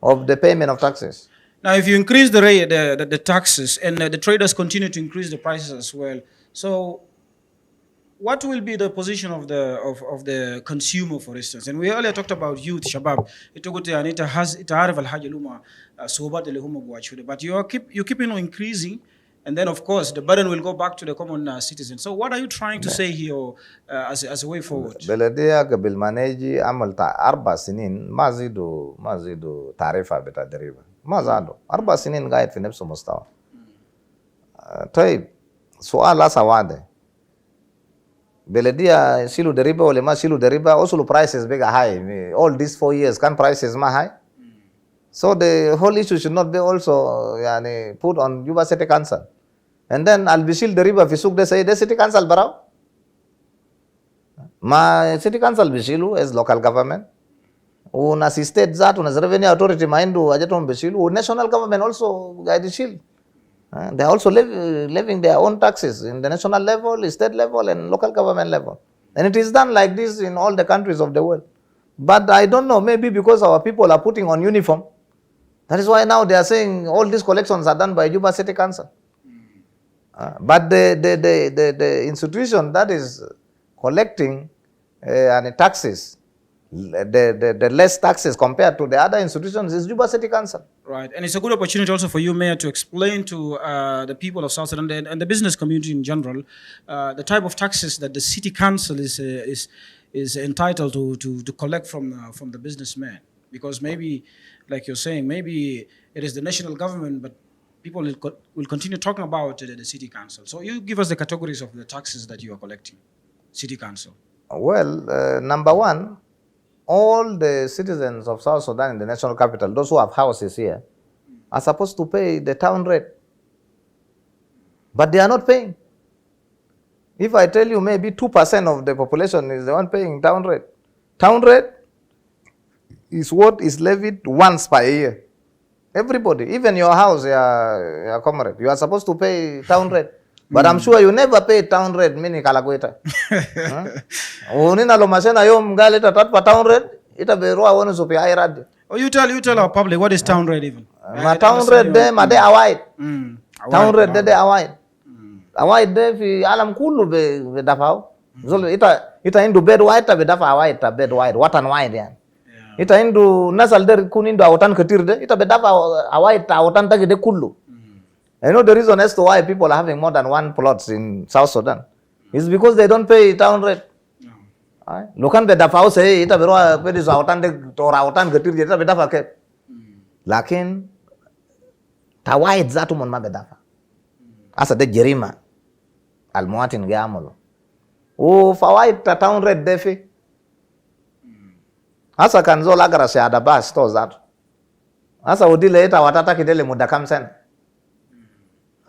Speaker 2: of the payment of taxes.
Speaker 1: Now, if you increase the rate, the taxes, and the traders continue to increase the prices as well, so what will be the position of the consumer, for instance? And we earlier talked about youth, shabab. But you keep increasing. And then, of course, the burden will go back to the common citizen. So what are you trying to say here as a way forward?
Speaker 2: بلدية قبل ما نيجي عملت 4 سنين ما زيدوا تعريفها بتاع الضريبة. ما زادوا 4 سنين قاعد في نفس المستوى. طيب سؤال هسه واضح. بلدية شيلوا ضريبة ولا ما شيلوا ضريبة وصلوا prices bigger high. All these 4 years can prices ما high. So the whole issue should not be also يعني put on Juba City Council. And then I'll be shield ضريبة في سوق ده say the City Council براو. ما City Council بيشيلوا as local government. وناس state ذات وناس revenue authority ما عنده حاجتهم بيشيلوا. و national government also قاعد يشيل. They are also levying their own taxes in the national level, state level, and local government level. And it is done like this in all the countries of the world. But I don't know, maybe because our people are putting on uniform. That is why now they are saying all these collections are done by Juba City Council. But the institution that is collecting taxes, the less taxes compared to the other institutions is Juba City Council.
Speaker 1: Right, and it's a good opportunity also for you, Mayor, to explain to the people of South Sudan and the business community in general the type of taxes that the city council is entitled to collect from the businessman. Because maybe, like you're saying, maybe it is the national government, but people will continue talking about the city council. So you give us the categories of the taxes that you are collecting, city council.
Speaker 2: Well, number one, all the citizens of South Sudan in the national capital, those who have houses here, are supposed to pay the town rate. But they are not paying. If I tell you maybe 2% of the population is the one paying town rate. Town rate is what is levied once per year. Everybody, even your house, your comrade, you are supposed to pay town rate. But I'm sure you never pay town rate, mini kalakweta. Unina lo masena yom gali tatat town rate, ita berua wonu supi airad.
Speaker 1: Oh, you tell our public what is town rate even.
Speaker 2: Ma town rate de ma de await. Town rate de await. Await de fi alam kullu be dafao. Zolo ita indu bed white be dafa await ta bed white, watan white yan. Ita indu nasal der kunindu awatan ketir de ita be dafa await ta awatan tagi de kullu. I know the reason as to why people are having more than one plots in South Sudan is because they don't pay town rate. Lokan be dafao say ita berua pe dis awatan de tora awatan ketir je ita be dafa ke. Lakin tawait zatu mon ma be dafa. Asa de jerima almuatin gamolo. O fawait ta town rate defi. Asa kan zo lagara se ada bas to zatu. Asa udile ita watata kidele mudakam sen.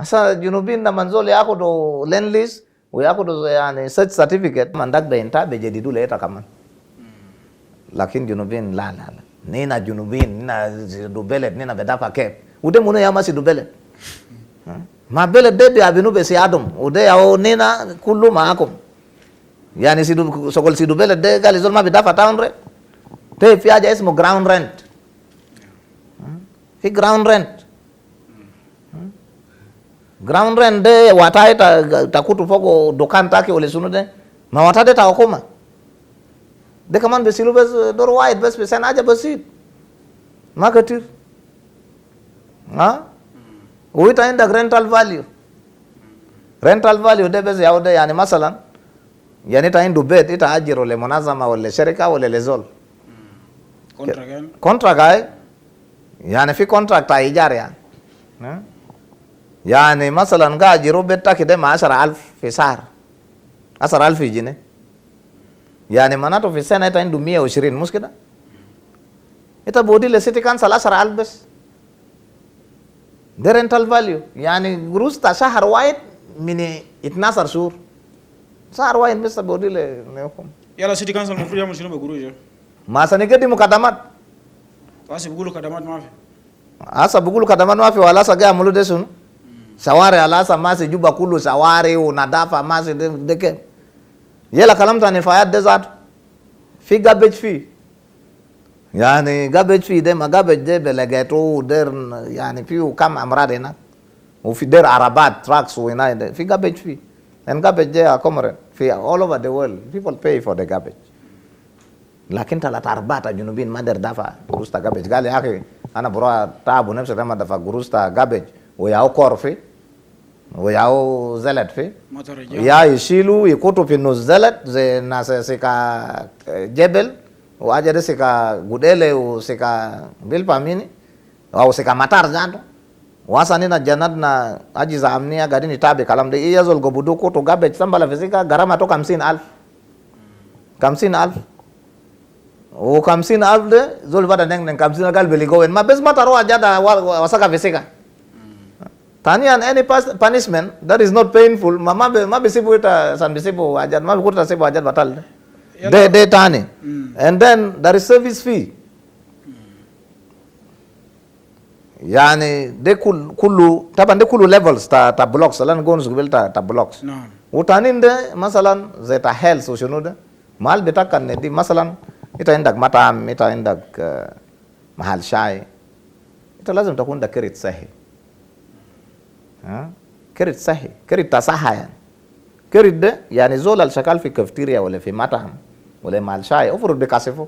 Speaker 2: Asa junubin na manzole yako do land lease, we yako do yani search certificate mandak be enta be jedidu le eta kaman. Lakin junubin la. Nina junubin, nina do belet, nina bedafa ke. Ude muno ya masi do belet. Ma belet de abinu be si adam. Ude ya o nina kullu ma akum. Yani si do sokol si do belet de gali zol ma bedafa town rent. Te fi aja ismo ground rent. Fi ground rent. Ground rent de watai takutu foko dokan take ole sunu de ma watade ta okoma de kaman be silu bes dor wide bes pesen aja besit marketir uita inda rental value de bes yaude yani masalan yani ta indu bet ita ajiro le monazama wala sharika wala lezol contract ay yani fi contract ay jar yani يعني مثلا قاعد يروح كده مع 10,000 في شهر 10,000 في جنيه يعني معناته في السنة انت عنده 120 مش كده انت بودي لسيتي كانسل 10,000 بس ده رنتال فاليو يعني قروش تا شهر واحد من 12 شهور شهر واحد بس بودي لكم
Speaker 1: يلا سيتي كانسل المفروض يعمل شنو بقروش
Speaker 2: ما سنقدم مقدمات
Speaker 1: بس بيقولوا خدمات ما في
Speaker 2: hasa bugulu kadamano wafi wala saga mulu desun saware alasa masi juba kulu saware unadafa masi deke yela kalamta ni fayad desert fi garbage fee yani garbage fee de ma garbage de belegeto der yani fi kam amrade na u fi der arabat trucks wina de fi garbage fee and garbage de akomore fi all over the world people pay for the garbage lakin tala tarbata junubin mader dafa gusta garbage gali yake ana bro tabu nafsa kama dafa gurusta garbage uyao korfi uyao zelet fi ya yishilu ikutu fi nus zelet ze nasa sika jebel waja de sika gudele u sika bilpamini au sika matar zanto wasanina janadna ajiza amnia gadini tabi kalam de iya zol gobudu ko to gabe sambala fisika garama to 50,000 50,000 o 50,000 de zol bada neng 50,000 gal beligo en ma bes mataro ajada wasaka fisika tanian any punishment that is not painful mama be sibu ita san bisibu ajad ma kuta sibu ajad batal de tani and then there is service fee يعني ده كله طبعا ده كله levels تا blocks لان جونس قبل تا blocks
Speaker 1: نعم
Speaker 2: وتانين ده مثلا زي تا health وشنو ده مال بتاعك دي مثلا انت عندك مطعم انت عندك محل شاي انت لازم تكون ده كريت صحي كريت صحي كريت تصحى يعني كريت ده يعني زول اللي شغال في كافتيريا ولا في مطعم ولا محل شاي المفروض بيكاسفوا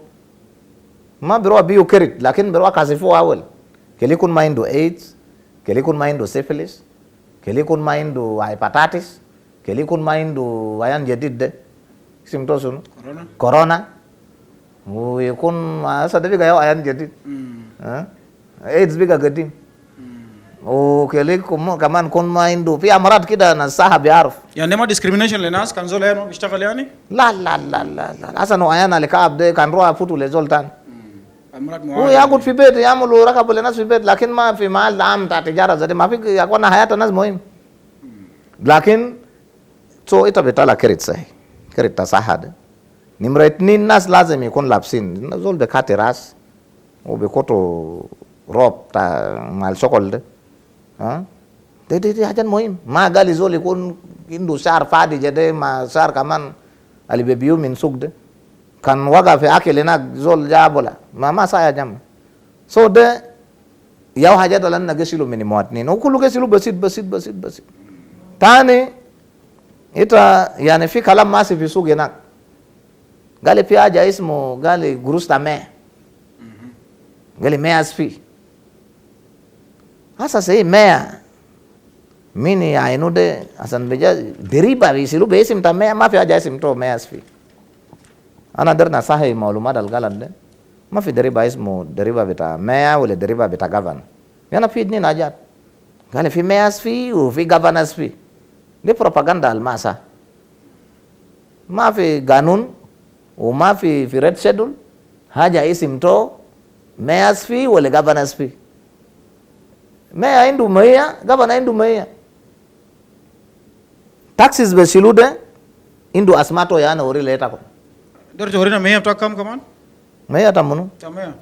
Speaker 2: ما بيروح بيو كريت لكن بيروح كاسفوا اول كل يكون ما عنده ايدز كل يكون ما عنده سيفيليس كل يكون ما عنده هيباتيتس كل يكون ما عنده عيان جديد ده اسمه شنو كورونا ويكون هسه ده بقى عيان جديد ايدز بقى قديم وكل يكون كمان كون ما عنده في امراض كده نصها بيعرف
Speaker 1: يعني ما discrimination للناس كان زول يعني بيشتغل يعني
Speaker 2: لا لا لا لا لا هسه نوع عيان اللي كعب ده كان روح فوتو لزول تاني هو ياخد في بيت يعملوا ركبوا لناس في بيت لكن ما في محل عام بتاع تجاره زي ما في يكون حياه الناس مهم لكن سو انت بتطلع كريت صحي كريت صح ده نمره 2 الناس لازم يكون لابسين زول بكاتي راس وبيكوتوا روب بتاع مال شغل ده دي حاجه مهم ما قال زول يكون عنده شعر فادي جده ما شعر كمان اللي بيبيو من سوق ده كان وقع في اكل هناك زول جابولا ما سايا جم سو ده ياو حاجه لنا غسلوا من مواطنين وكله غسلوا بسيط تاني إتا يعني في كلام ماسي في سوق هناك قال في حاجه اسمه قال جروس تامه قال مياس في هسه سي ميا مين يعينو ده عشان بيجا دريبا بيسلو باسم تامه ما في حاجه اسم تو مياس في أنا درنا صحيح معلومات الغلط ده ما في دريبة اسمه دريبة بتاع ميا ولا دريبة بتاع غفن يعني في اتنين حاجات قال في مياس في وفي غفنس في دي بروباغندا الماسة ما في قانون وما في ريد شيدول حاجة اسم تو مياس في ولا غفنس في ميا عنده ميا غفن عنده ميا تاكسيز بشيلو ده عنده اسماتو يعني وري ليتا
Speaker 1: درجة ورينا مية بتاع كم كمان؟
Speaker 2: مية تمنو؟
Speaker 1: تمام.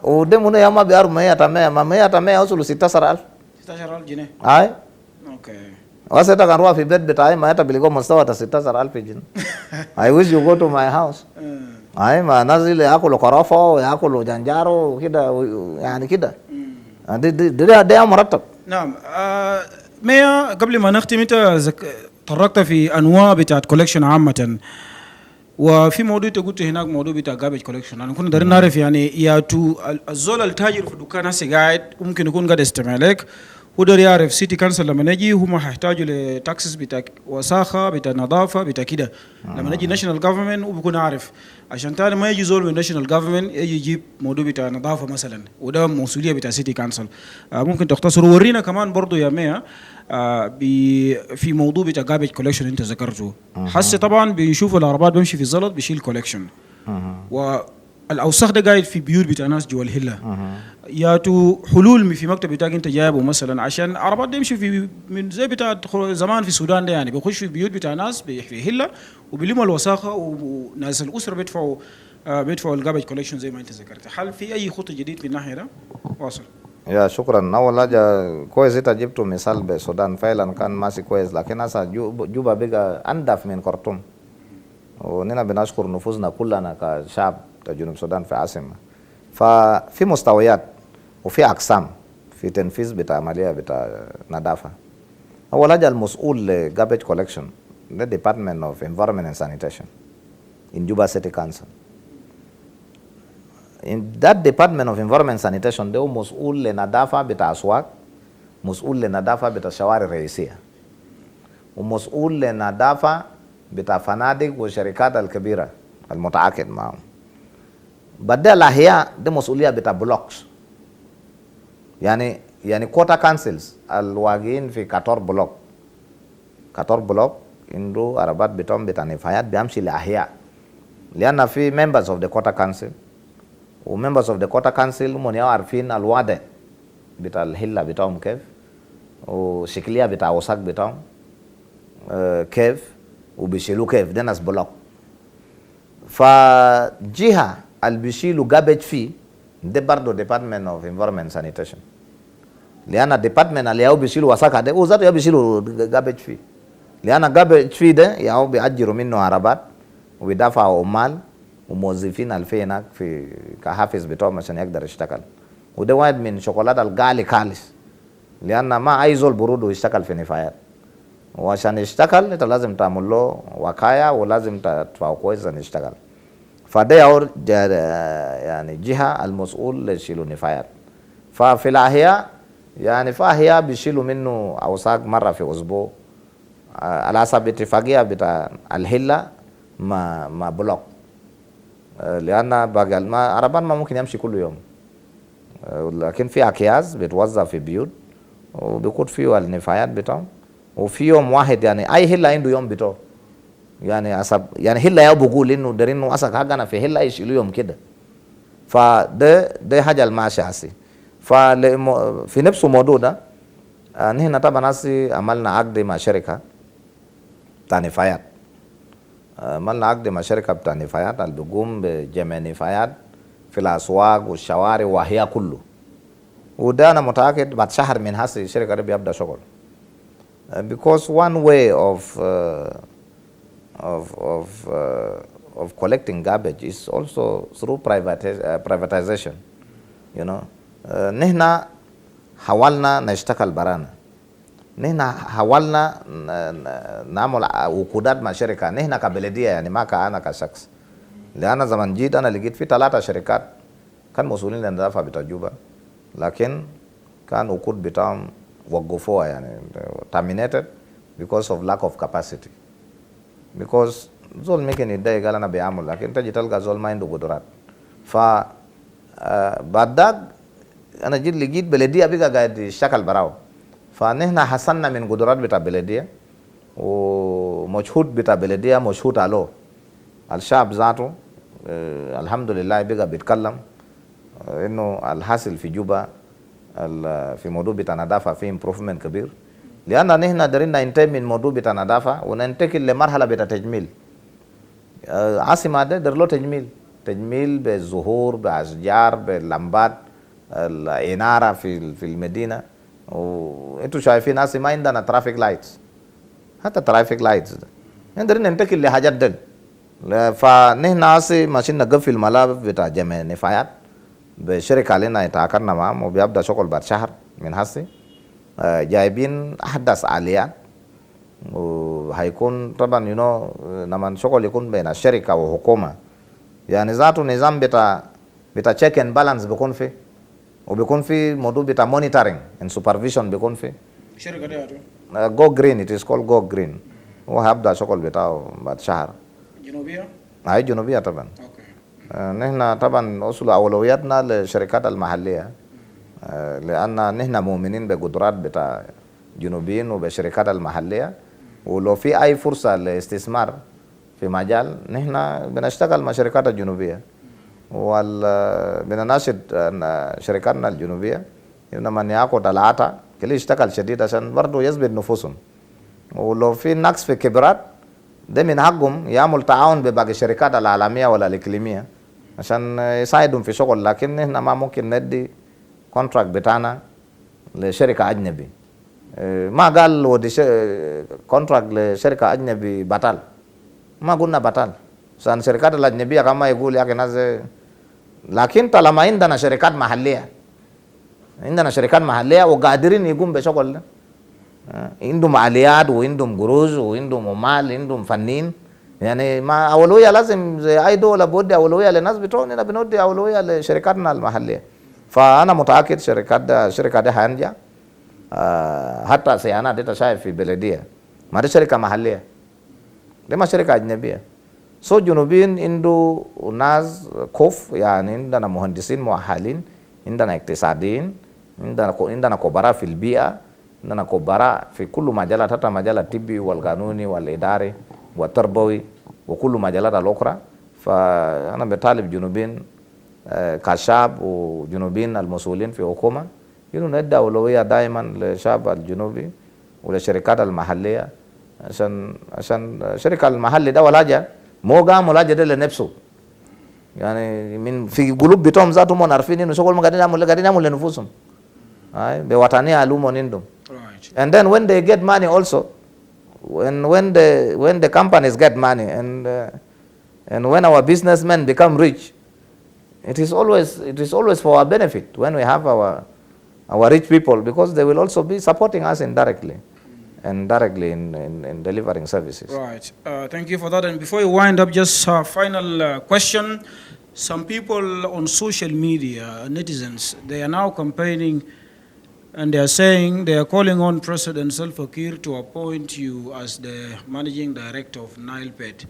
Speaker 2: وده منو يا ما بيعرف مية تمام ما مية تمام أوصل 16,000.
Speaker 1: 16,000 جنيه.
Speaker 2: أي.
Speaker 1: أوكي.
Speaker 2: واسه كان روح في بيت بتاعي ما يتبلغوا مستوى 16,000 جنيه. I wish you go to my house. أي ما نازل يأكلوا قرافة ويأكلوا جنجارو كده يعني كده. ده مرتب.
Speaker 1: نعم. مية قبل ما نختم أنت طرقت في أنواع بتاعت كولكشن عامة. وفي موضوع قلت هناك موضوع بتاع garbage collection انا كنا دارين نعرف يعني يا تو الزول التاجر في دكان هسه قاعد ممكن يكون قاعد يستمع لك هو داري يعرف سيتي كانسل لما نجي هم هيحتاجوا لتاكسس بتاع وساخه بتاع نظافه بتاع كده لما نجي ناشونال جوفرمنت وبكون عارف عشان تاني ما يجي زول من ناشونال جوفرمنت يجي يجيب موضوع بتاع نظافه مثلا وده مسؤوليه بتاع سيتي كانسل ممكن تختصر ورينا كمان برضو يا ميا في موضوع بتاع garbage collection انت ذكرته حسي طبعا بيشوفوا العربات بيمشي في الزلط بيشيل كولكشن والاوساخ ده قاعد في بيوت بتاع ناس جوا الهله ياتوا حلول في مكتب بتاعك انت جايبه مثلا عشان عربات ده يمشي في من زي بتاع زمان في السودان ده يعني بيخش في بيوت بتاع ناس في هله وبيلموا الوساخه وناس الاسره بيدفعوا الجاربج كولكشن زي ما انت ذكرت هل في اي خطه جديد في الناحيه ده واصل
Speaker 2: يا شكرا أول حاجة كويس أنت جبتوا مثال بالسودان فعلا كان ماشي كويس لكن هسه جوبا بقى أنظف من خرطوم ونحن بنشكر نفوسنا كلنا كشعب جنوب السودان في عاصمة ففي مستويات وفي أقسام في تنفيذ بتاع عملية بتاع نظافة أول حاجة المسؤول لجاربج كولكشن the Department of Environment and Sanitation in Juba City Council. In that Department of Environment and Sanitation ده مسؤول لنظافة بتاع أسواق مسؤول لنظافة بتاع الشوارع الرئيسية ومسؤول لنظافة بتاع فنادق والشركات الكبيرة المتعاقد معهم. بدل الأحياء ده مسؤولية بتاع بلوكس يعني يعني quota councils الواقعين في 14 بلوك عنده عربات بتاعهم بتاع نفايات بيمشي لأحياء، لأن في members of the quota council و members of the quota council هم عارفين الوضع بتاع الهلة بتاعهم كيف وشكلية بتاع وساق بتاعهم كيف وبيشيلوا كيف. ده ناس بلوك. فجهة اللي بيشيلوا garbage فيه ده برضه Department of Environment Sanitation، لأن الديبارتمنت اللي هو بيشيلوا وساخة ده هو ذاته بيشيلوا garbage فيه، لأن garbage فيه ده ياهو بيأجروا منه عربات وبيدفعوا عمال وموظفين الفين هناك في كحافز بتاعهم عشان يقدر يشتغل. وده واحد من شغلات الغالي خالص، لأن ما أي زول برود ويشتغل في نفايات، وعشان يشتغل انت لازم تعمل له وقاية ولازم تدفعه كويس عشان يشتغل. فده يعور يعني جهة المسؤول لشيلوا نفايات. ففي الأحياء يعني في أحياء بيشيلوا منه أوساق مرة في أسبوع على حسب اتفاقية بتاع الهلة ما بلوك، لأن باقي ما عربان ما ممكن يمشي كل يوم، لكن في أكياس بتوزع في بيوت وبيكون فيه النفايات بتاعهم. وفي يوم واحد يعني أي هلة عنده يوم بتاعه، يعني حسب يعني هلة يا بقول إنه دارينه أسك حقنا في هلة يشيلوا يوم كده. فده حاجة الماشي هسي. في نفس الموضوع ده نحن طبعا هسي عملنا عقد مع شركة بتاع نفايات، عملنا عقد مع شركة بتاع نفايات اللي بيقوم بجمع نفايات في الأسواق والشوارع وهي كله. وده أنا متأكد بعد شهر من هسي الشركة دي بيبدأ شغل. Because one way of collecting garbage is also through privatization. You know, نحن حاولنا نشتغل برانا، نحن حاولنا نعمل عقودات مع شركة نحن كبلدية، يعني ما كأنا كشخص، لأن زمان جيت أنا لقيت في 3 شركات كان مسؤولين للنظافة بتاع جوبا، لكن كان عقود بتاعهم وقفوها يعني terminated because of lack of capacity. because زول ممكن يتضايق قال أنا بيعمل، لكن تجي تلقى زول ما عنده قدرات. بعد ذاك أنا جيت لقيت بلدية بقى قاعد يشتغل براو، فنحن حسنا من قدرات بتاع بلدية ومجهود بتاع بلدية مشهود عليه. الشعب ذاته الحمد لله بقى بيتكلم إنه الحاصل في جوبا في موضوع بتاع النظافة في improvement كبير، لأن نحن درينا ننتهي من موضوع بتاع النظافة وننتقل لمرحلة بتاع تجميل. عاصمة ده در له تجميل بالزهور بأشجار باللمبات الإنارة في المدينة. وانتوا شايفين هسه ما عندنا ترافيك لايتس، حتى ترافيك لايتس درينا ننتقل لحاجات دل. فنحن هسه ماشيين نقفل الملابس بتاع جمع نفايات بشركة علينا يتعاقدنا معهم وبيبدأ شغل بعد شهر من هسه. جايبين أحدث آليات وهيكون طبعا لما شغل يكون بين الشركة وحكومة، يعني ذاته نظام بتاع check and balance بيكون فيه، وبيكون في موضوع بتاع monitoring and supervision بيكون فيه.
Speaker 1: شركة دي
Speaker 2: go green, it is called go green. وهيبدأ شغل بتاعه بعد شهر.
Speaker 1: جنوبية؟
Speaker 2: هاي جنوبية طبعا.
Speaker 1: اوكي.
Speaker 2: نحن طبعا أصل أولوياتنا للشركات المحلية، لأن نحن مؤمنين بقدرات بتاع جنوبيين وبشركات المحلية، ولو في أي فرصة لاستثمار في مجال نحن بنشتغل مع شركات الجنوبية، بنناشد شركاتنا الجنوبية إنما ياخد العطاء كل يشتغل شديد عشان برضه يثبت نفوسهم، ولو في نقص في خبرات ده من حقهم يعمل تعاون بباقي الشركات العالمية ولا الإقليمية عشان يساعدهم في شغل. لكن نحن ما ممكن ندي كونتراكت بتاعنا لشركة أجنبي. ما قال ودي كونتراكت لشركة أجنبي بطل، ما قلنا بطل، عشان الشركات الأجنبية كما يقول يا أخي ناس، لكن طالما عندنا شركات محلية، عندنا شركات محلية وقادرين يقوم بشغل ده، عندهم آليات وعندهم قروش وعندهم عمال عندهم فنيين، يعني ما أولوية لازم زي أي دولة بودي أولوية للناس بتوعنا، بنودي أولوية لشركاتنا المحلية. فأنا متأكد الشركة دي هينجح. حتى سيانات دي شايف في بلدية ما دي شركة محلية، دي ما شركة أجنبية. جنوبين عنده ناس كوف، يعني عندنا مهندسين مؤهلين، عندنا اقتصاديين، عندنا خبراء في البيئة، عندنا خبراء في كل مجالات، حتى مجال الطبي والقانوني والإداري والتربوي وكل مجالات الأخرى. فأنا بطالب جنوبين كشعب وجنوبين المسؤولين في حكومة إنه ندي أولوية دائما للشعب الجنوبي وللشركات المحلية، عشان الشركة المحلي ده ولا حاجة مو قام ولا حاجة ده لنفسه، يعني من في قلوب بتوعهم ذاتهم عارفين إنه شغل ما قاعدين يعملوا لنفوسهم، بوطنية علومهم عندهم. And then when they get money also, when the companies get money and when our businessmen become rich, it is always for our benefit when we have our rich people, because they will also be supporting us indirectly and directly in delivering services.
Speaker 1: Right. Thank you for that. And before you wind up, just a final question. Some people on social media, netizens, they are now campaigning and they are saying, they are calling on President Salva Kiir to appoint you as the managing director of NilePet.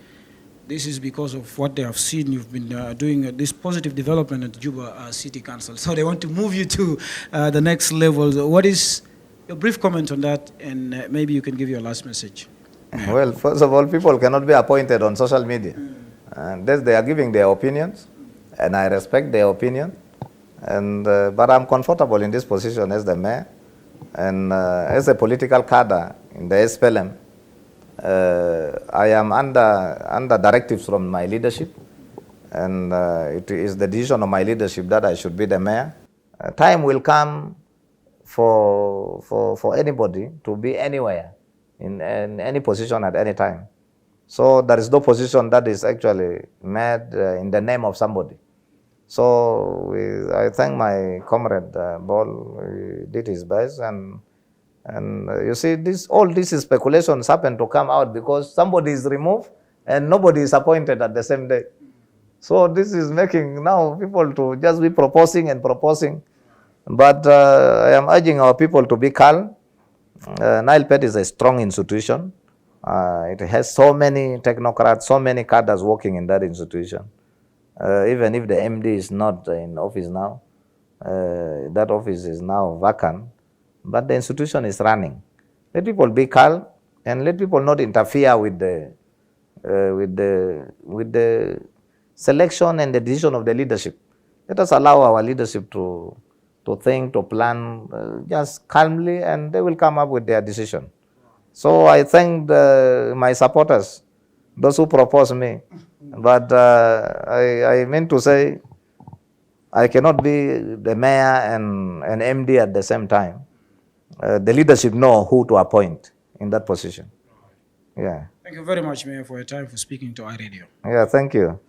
Speaker 1: This is because of what they have seen you've been doing this positive development at Juba City Council. So they want to move you to the next level. What is your brief comment on that? And maybe you can give your last message.
Speaker 2: Well, first of all, people cannot be appointed on social media. And they are giving their opinions, and I respect their opinion. And but I'm comfortable in this position as the mayor and as a political cadre in the SPLM. I am under directives from my leadership, and it is the decision of my leadership that I should be the mayor. Time will come for anybody to be anywhere in any position at any time. So there is no position that is actually made in the name of somebody. So I thank my comrade Ball. He did his best, and you see, all these speculations happen to come out because somebody is removed and nobody is appointed at the same day. So this is making now people to just be proposing and proposing. But I am urging our people to be calm. NilePet is a strong institution. It has so many technocrats, so many cadres working in that institution. Even if the MD is not in office now, that office is now vacant, but the institution is running. Let people be calm and let people not interfere with the selection and the decision of the leadership. Let us allow our leadership to think, to plan just calmly, and they will come up with their decision. So I thank my supporters, those who propose me. But I meant to say I cannot be the mayor and MD at the same time. The leadership know who to appoint in that position. Yeah.
Speaker 1: Thank you very much, Mayor, for your time for speaking to iRadio.
Speaker 2: Yeah, thank you.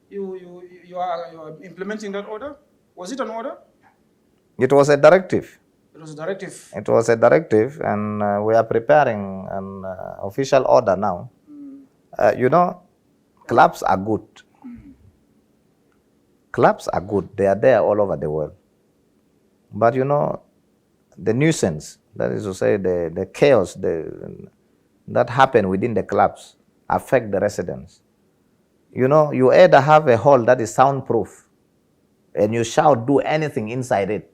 Speaker 1: You are implementing that order? Was it an order?
Speaker 2: It was a directive.
Speaker 1: It was a directive.
Speaker 2: It was a directive, and we are preparing an official order now. You know, clubs are good. Clubs are good. They are there all over the world. But you know, the nuisance, that is to say, the chaos that happen within the clubs affect the residents. You know, you either have a hall that is soundproof, and you shall do anything inside it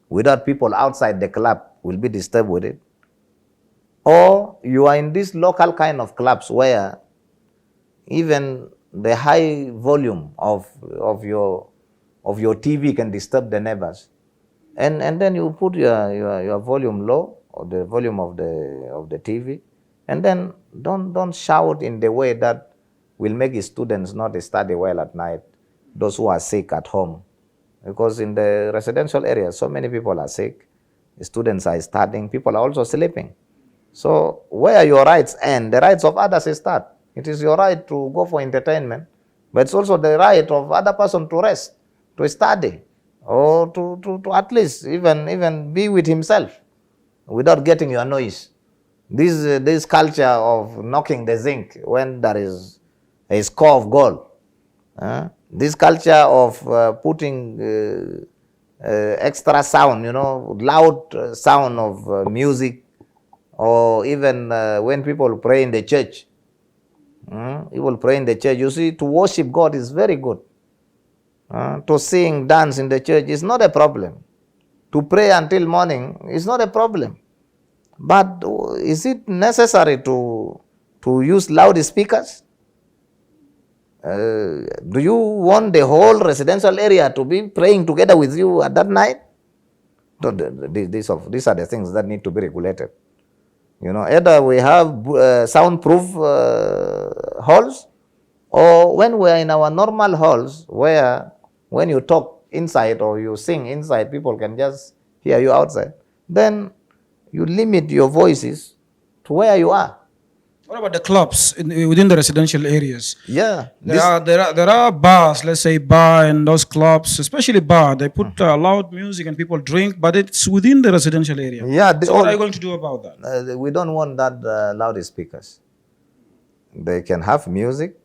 Speaker 2: without people outside the club will be disturbed with it. Or you are in these local kind of clubs where even the high volume of your TV can disturb the neighbors. And then you put your volume low, or the volume of the TV, and then don't shout in the way that will make students not study well at night, those who are sick at home. Because in the residential areas, so many people are sick, students are studying, people are also sleeping. So where your rights end, the rights of others start. It is your right to go for entertainment, but it's also the right of other person to rest, to study, or to at least even be with himself without getting your noise. This culture of knocking the zinc when there is a score of gold. This culture of putting extra sound, you know, loud sound of music, or even when people pray in the church, He will pray in the church. You see, to worship God is very good. To sing, dance in the church is not a problem. To pray until morning is not a problem. But is it necessary to use loudspeakers? Do you want the whole residential area to be praying together with you at that night? These are the things that need to be regulated. Either we have soundproof halls, or when we are in our normal halls, where when you talk inside or you sing inside, people can just hear you outside, then you limit your voices to where you are.
Speaker 1: What about the clubs within the residential areas?
Speaker 2: Yeah.
Speaker 1: There are bars, let's say bar and those clubs, especially bar, they put loud music and people drink, but it's within the residential area.
Speaker 2: Yeah.
Speaker 1: So what are you going to do about that?
Speaker 2: We don't want that loudspeakers. They can have music,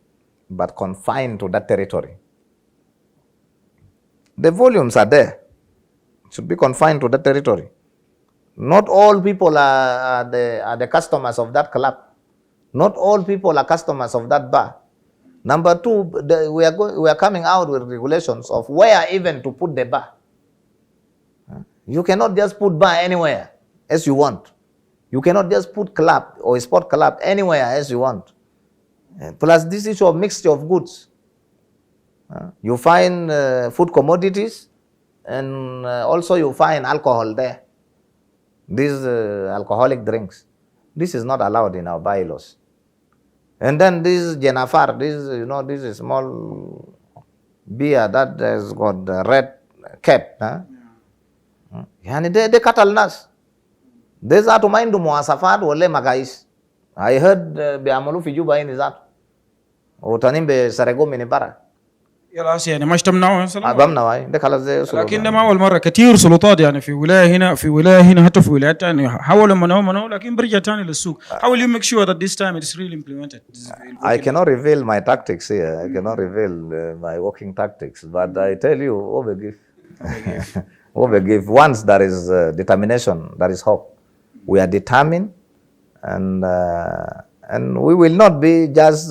Speaker 2: but confined to that territory. The volumes are there. It should be confined to that territory. Not all people are the customers of that club. Not all people are customers of that bar. Number two, we are coming out with regulations of where even to put the bar. You cannot just put bar anywhere as you want. You cannot just put club or sport club anywhere as you want. Plus this issue of mixture of goods. You find food commodities, and also you find alcohol there. These alcoholic drinks. This is not allowed in our bylaws. And then this Jenafar, this is small beer that has got the red cap. Yani they cattle nas. There's to mind muasafat wale magais. I heard biamalu fijuba in that. Otanimbe sarego minibara.
Speaker 1: يلا يعني ما اشتمناه مثلا
Speaker 2: أبامنا واي ده خلاص ده
Speaker 1: لكن ده ما اول مره كثير سلطات يعني في ولايه هنا حتى في ولايات ثانيه حاولوا منعوا لكن برجع ثاني للسوق. How will you make sure that this time it is really implemented?
Speaker 2: I cannot reveal my tactics here. I cannot reveal my working tactics, but I tell you, overgive. Once there is determination, there is hope. We are determined, and we will not be just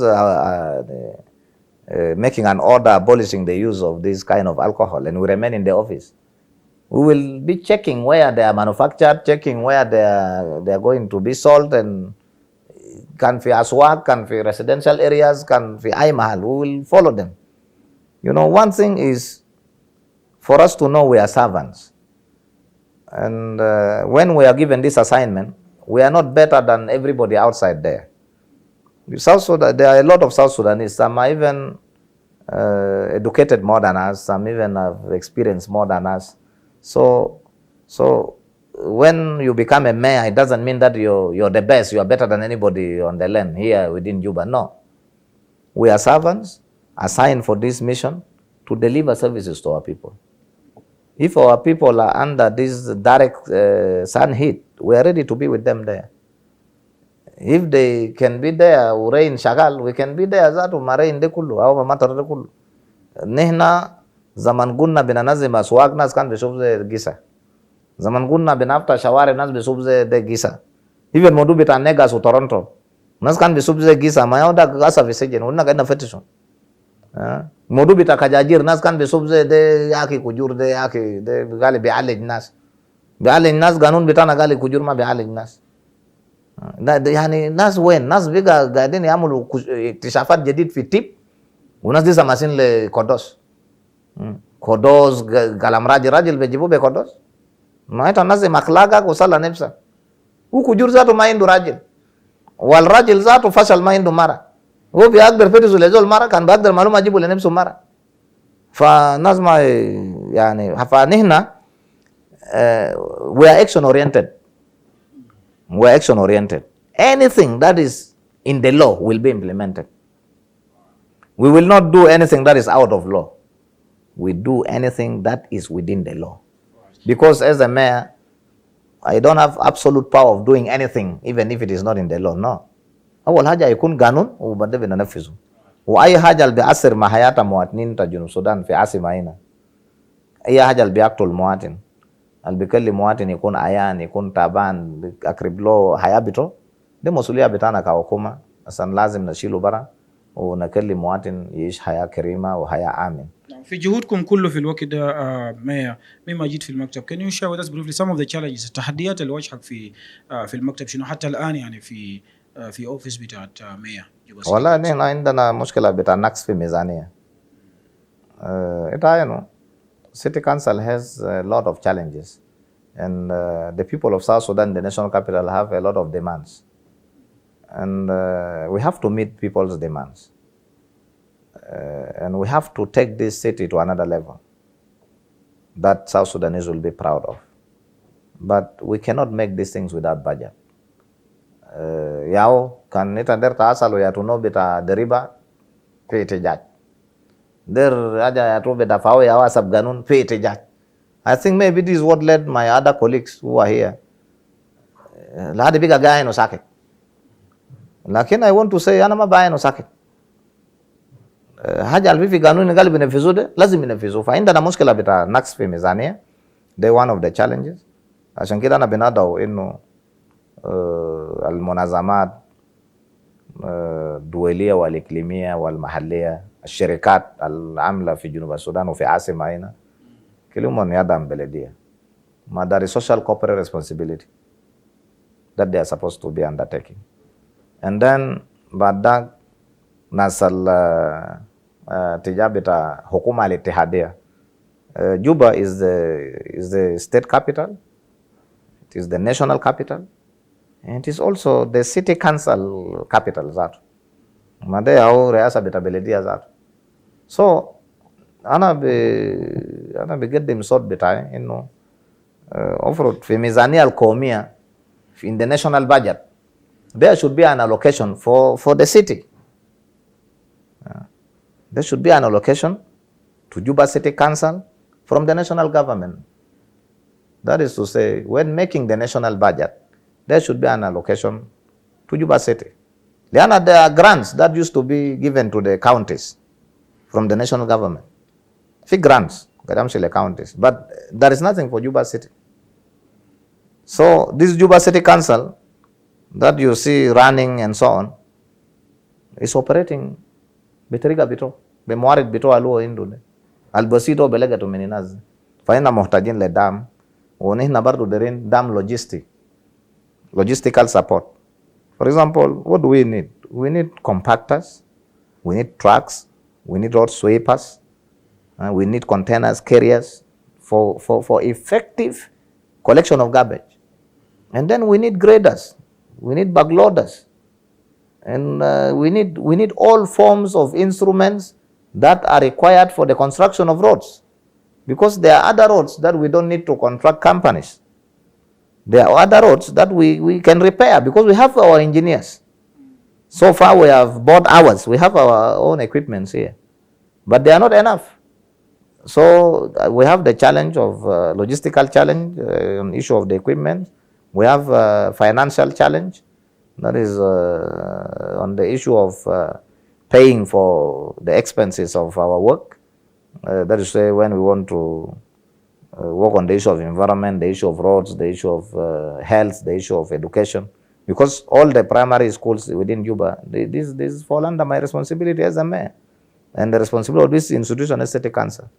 Speaker 2: making an order abolishing the use of this kind of alcohol, and we remain in the office. We will be checking where they are manufactured, checking where they are going to be sold, and can be aswak, can be residential areas, can be aimahal. We will follow them. One thing is for us to know we are servants, and when we are given this assignment, we are not better than everybody outside there. South Sudan, there are a lot of South Sudanese. Some are even educated more than us. Some even have experienced more than us. So when you become a mayor, it doesn't mean that you're the best. You are better than anybody on the land here within Juba. No, we are servants assigned for this mission to deliver services to our people. If our people are under this direct sun heat, we are ready to be with them there. If they can be there, rain shagal, we can be there. Zatu marain de kullu, au matar de kullu. Nehna zaman gunna binanazima swag nas kan bishubze gisa. Zaman gunna binafta shaware nas bishubze de gisa. Even modu bita negas u Toronto, nas kan bishubze gisa. Mayoda gasa visejen, unna kaina fetishon. Modu bita kajajir nas kan bishubze de yaki kujur de yaki de gali bialej nas. Bialej nas ganun bitana gali kujur ma bialej nas. يعني ناس وين ناس بقى قاعدين يعملوا اكتشافات جديد في التيب وناس دي سماسين لكودوس كلام راجل بيجيبوه بكودوس ما انت الناس مخلاقك وصلى نفسك وكجور ذاته ما عنده راجل والراجل ذاته فشل ما عنده مرة هو بيقدر فيرزو لزول مرة كان بيقدر معلومة يجيبه لنفسه مرة فالناس ما يعني فنحن we are action oriented. We are action oriented. Anything that is in the law will be implemented. We will not do anything that is out of law. We do anything that is within the law. Because as a mayor, I don't have absolute power of doing anything, even if it is not in the law. No. أول حاجة يكون قانون وبعدين بننفذه. وأي حاجة اللي بيأثر مع حياة مواطنين تا جنوب السودان في عاصمة هنا. أي حاجة اللي بيقتل المواطن. اللي بيكلم مواطن يكون عيان يكون تعبان أقرب له حياة بتو. دي مسؤولية بتاعنا كحكومة. أصلا لازم نشيله برا. ونخلي المواطن يعيش حياة كريمة وحياة آمن.
Speaker 1: في جهودكم كله في الوقت ده ميا مما جيت في المكتب can you share with us briefly some of the challenges التحديات اللي واجهك في المكتب شنو حتى الآن يعني في اوفيس بتاعت ميا
Speaker 2: والله نحن عندنا مشكلة بتاع نقص في ميزانية. You know, City Council has a lot of challenges, and the people of South Sudan, the national capital, have a lot of demands, and we have to meet people's demands, and we have to take this city to another level that South Sudanese will be proud of. But we cannot make these things without budget. Yao kan nita der ta asalo ya tuno bita deriba pe tejaj. Der aja ya tu bita fao ya wasab ganun pe tejaj. I think maybe this is what led my other colleagues who are here. Lahadi biga gaya no sakit. Lakin I want to say ana ma baya no sakit. Haja alfifi ganun ngali benefizo de lazim benefizo. Fa inda na mushkila bita naqs fi mizania. They one of the challenges. Ashan kida na binadao inno المنظمات الدولية والإقليمية والمحلية الشركات العاملة في جنوب السودان وفي عاصمة هنا كلهم يدعم بلدية. ما there is social corporate responsibility that they are supposed to be undertaking. And then بعد ناس تجابة حكومة الاتحادية. Juba is the state capital. It is the national capital. And it is also the city council capital zatu. Made au reasa betabilidia zatu. So ana be get them sort betai inno offered fi mizania al-qawmiyya in the national budget. There should be an allocation for the city. There should be an allocation to Juba City Council from the national government. That is to say, when making the national budget, there should be an allocation to Juba City. There are grants that used to be given to the counties from the national government. Few grants, Gadamshile counties, but there is nothing for Juba City. So this Juba City Council that you see running and so on is operating biteriga bito, bemuarid bito aluo indule, albasito belega to meninaz. Faina muhtajin le dam, ونحن برضو دارين dam logistical support. For example, what do we need? We need compactors, we need trucks, we need road sweepers, we need containers, carriers for effective collection of garbage. And then we need graders, we need backloaders, and we need all forms of instruments that are required for the construction of roads. Because there are other roads that we don't need to contract companies. There are other roads that we can repair because we have our engineers. So far we have bought ours. We have our own equipments here. But they are not enough. So we have the challenge of logistical challenge, on issue of the equipment. We have financial challenge. That is on the issue of paying for the expenses of our work. That is say when we want to work on the issue of environment, the issue of roads, the issue of health, the issue of education. Because all the primary schools within Juba, this fall under my responsibility as a mayor. And the responsibility of this institution is City Council,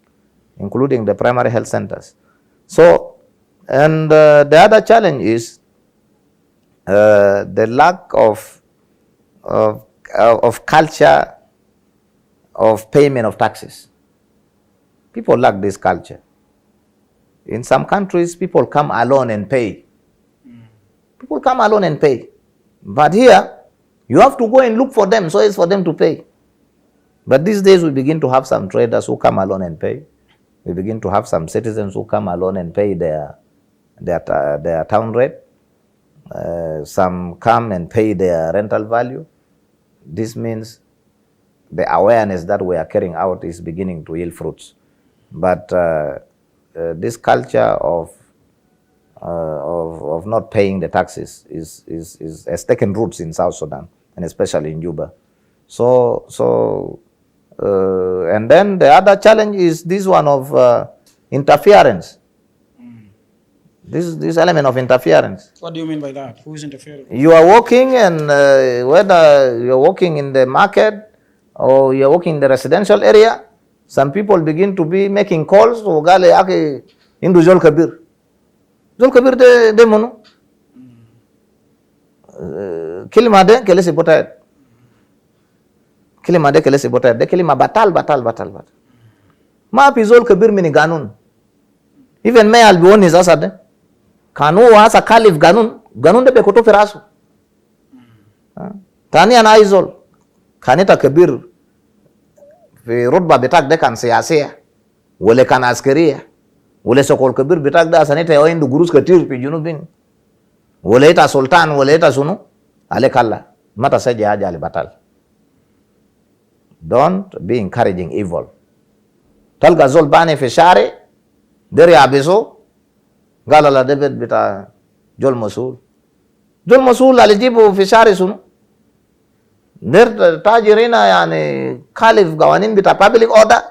Speaker 2: including the primary health centers. So, and the other challenge is the lack of culture of payment of taxes. People lack this culture. In some countries, people come alone and pay. People come alone and pay. But here, you have to go and look for them, so it's for them to pay. But these days, we begin to have some traders who come alone and pay. We begin to have some citizens who come alone and pay their town rate. Some come and pay their rental value. This means the awareness that we are carrying out is beginning to yield fruits. But this culture of not paying the taxes has taken roots in South Sudan, and especially in Juba. So and then the other challenge is this one of interference. This element of interference.
Speaker 1: What do you mean by that? Who is interfering?
Speaker 2: You are walking, and whether you're walking in the market or you're working in the residential area, some people begin to be making calls to gale ake indu Zol Kabir. Zol Kabir de mono. Kilima de kele si botayet. Kilima de kele si botayet. De kilima batal. Ma pi Zol Kabir mini ganun. Even me I'll be on his asade. Kanu asa kalif ganun de bekoto ferasu. Tani ana izol. Kanita Kabir fi rutba bitak de kan siyasiya. Wale kan askeriya. Wale sokol Kabir bitak da sanita yo indu gurus katir pi junubin. Wale ita sultan, wale ita sunu. Ale kalla. Mata saja aja ale batal. Don't be encouraging evil. Talga zol bane fi shari. Deri abiso. Gala la debet bita Jol Masul. Jol Masul alijibu fi shari sunu. Der tajirina yani khalif gawanin bita public order.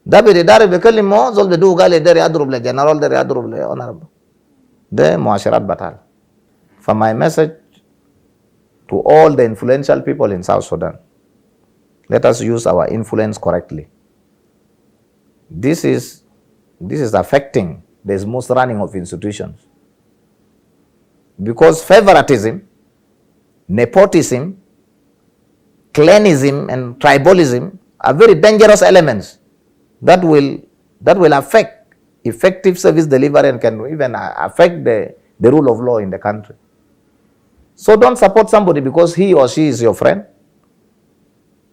Speaker 2: Dabi de dari bekelimo zol bedu gale deri adrub le general deri adrub le honorable. De muasharat batal. For my message to all the influential people in South Sudan, let us use our influence correctly. This is affecting the smooth running of institutions. Because favoritism, nepotism, clanism and tribalism are very dangerous elements that will affect effective service delivery and can even affect the rule of law in the country. So don't support somebody because he or she is your friend.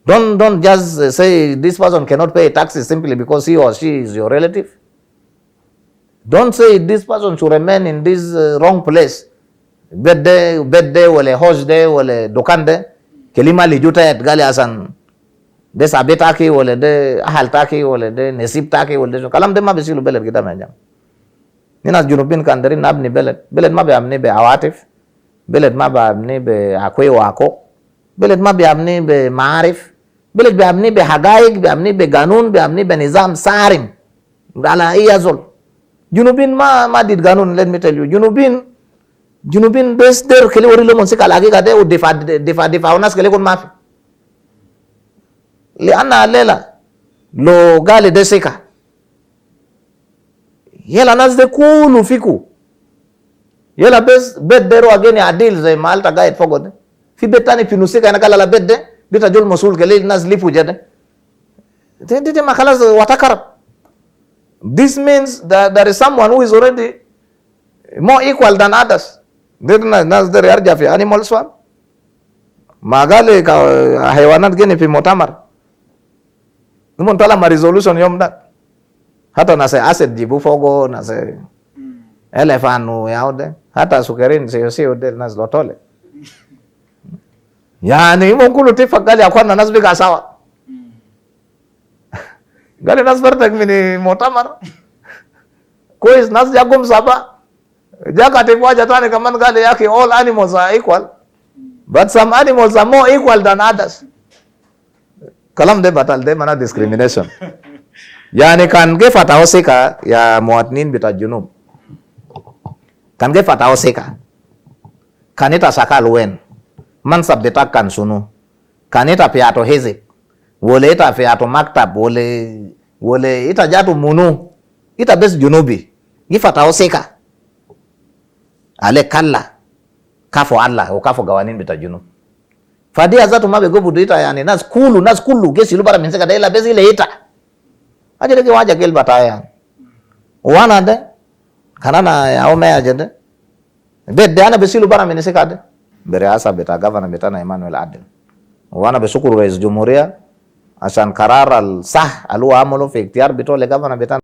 Speaker 2: Don't just say this person cannot pay taxes simply because he or she is your relative. Don't say this person should remain in this wrong place. Bedde wale hojde wale dokande kelima lijuta et gali asan de sabetaki wale de ahaltaki wale de nesibtaki wale de kalam de ma besilu belet kita menjam. Ninas junubin kandari nabni belet ma be amni be awatif. Beled ma babni be akwe wako. Beled ma babni be maarif. Beled babni be hagaik, babni be ganun, babni be nizam sarim. Ala iyazol. Junubin ma did ganun, let me tell you. Junubin bes der kele wari lo monsi kalagi kade u defa unas kele kun mafi. Li anna lela lo gale desika. Yela nas de kulu fiku. Yela bed dero ageni adil zay malta gayet fogode. Fi betani pinusika na kala la bedde bita Jol Masul kele nas lipu jede. Dede makalas watakarab. This means that there is someone who is already more equal than others. Dede nas dere arja fi animal swam. Magale ka haywanat geni fi motamar. Numon tala ma resolution yom dat. Hata nase asset jibu fogo nase elefanu yaude. Hata sukerin siyo del nas lotole. Yani mungkulu tifak gali akwana nas biga sawa. Gali nas bertek mini motamar. Kuis nas jagum saba. Jaka tipu aja tani kaman gali yaki all animals are equal. But some animals are more equal than others. Kalam de batal de mana discrimination. Yani kan ge fatao seka ya muatnin bita junub. Kan ge fatao seka. Kanita sakal wen. Mansab betak kan sunu. Kanita piato hezi. Wole ita piato maktab. Wole ita jatu munu. Ita bes junubi. Ge fatao seka. Ale kalla. Kafo Allah. O kafo gawanin bita junub. Fadia zatu mabe gobudu ita yani. Nas kulu. Gesi lubara minseka daila bes ile ita. Aja lagi wajah gel bataya. Wana de. Kanana ya ome aja de. Bed ana besilu bara mini sekade. Bereasa beta governor betana Emmanuel Adel. Wana besukuru rais jumuria asan karar al sah alu amulu fi ikhtiar beto le governor betana.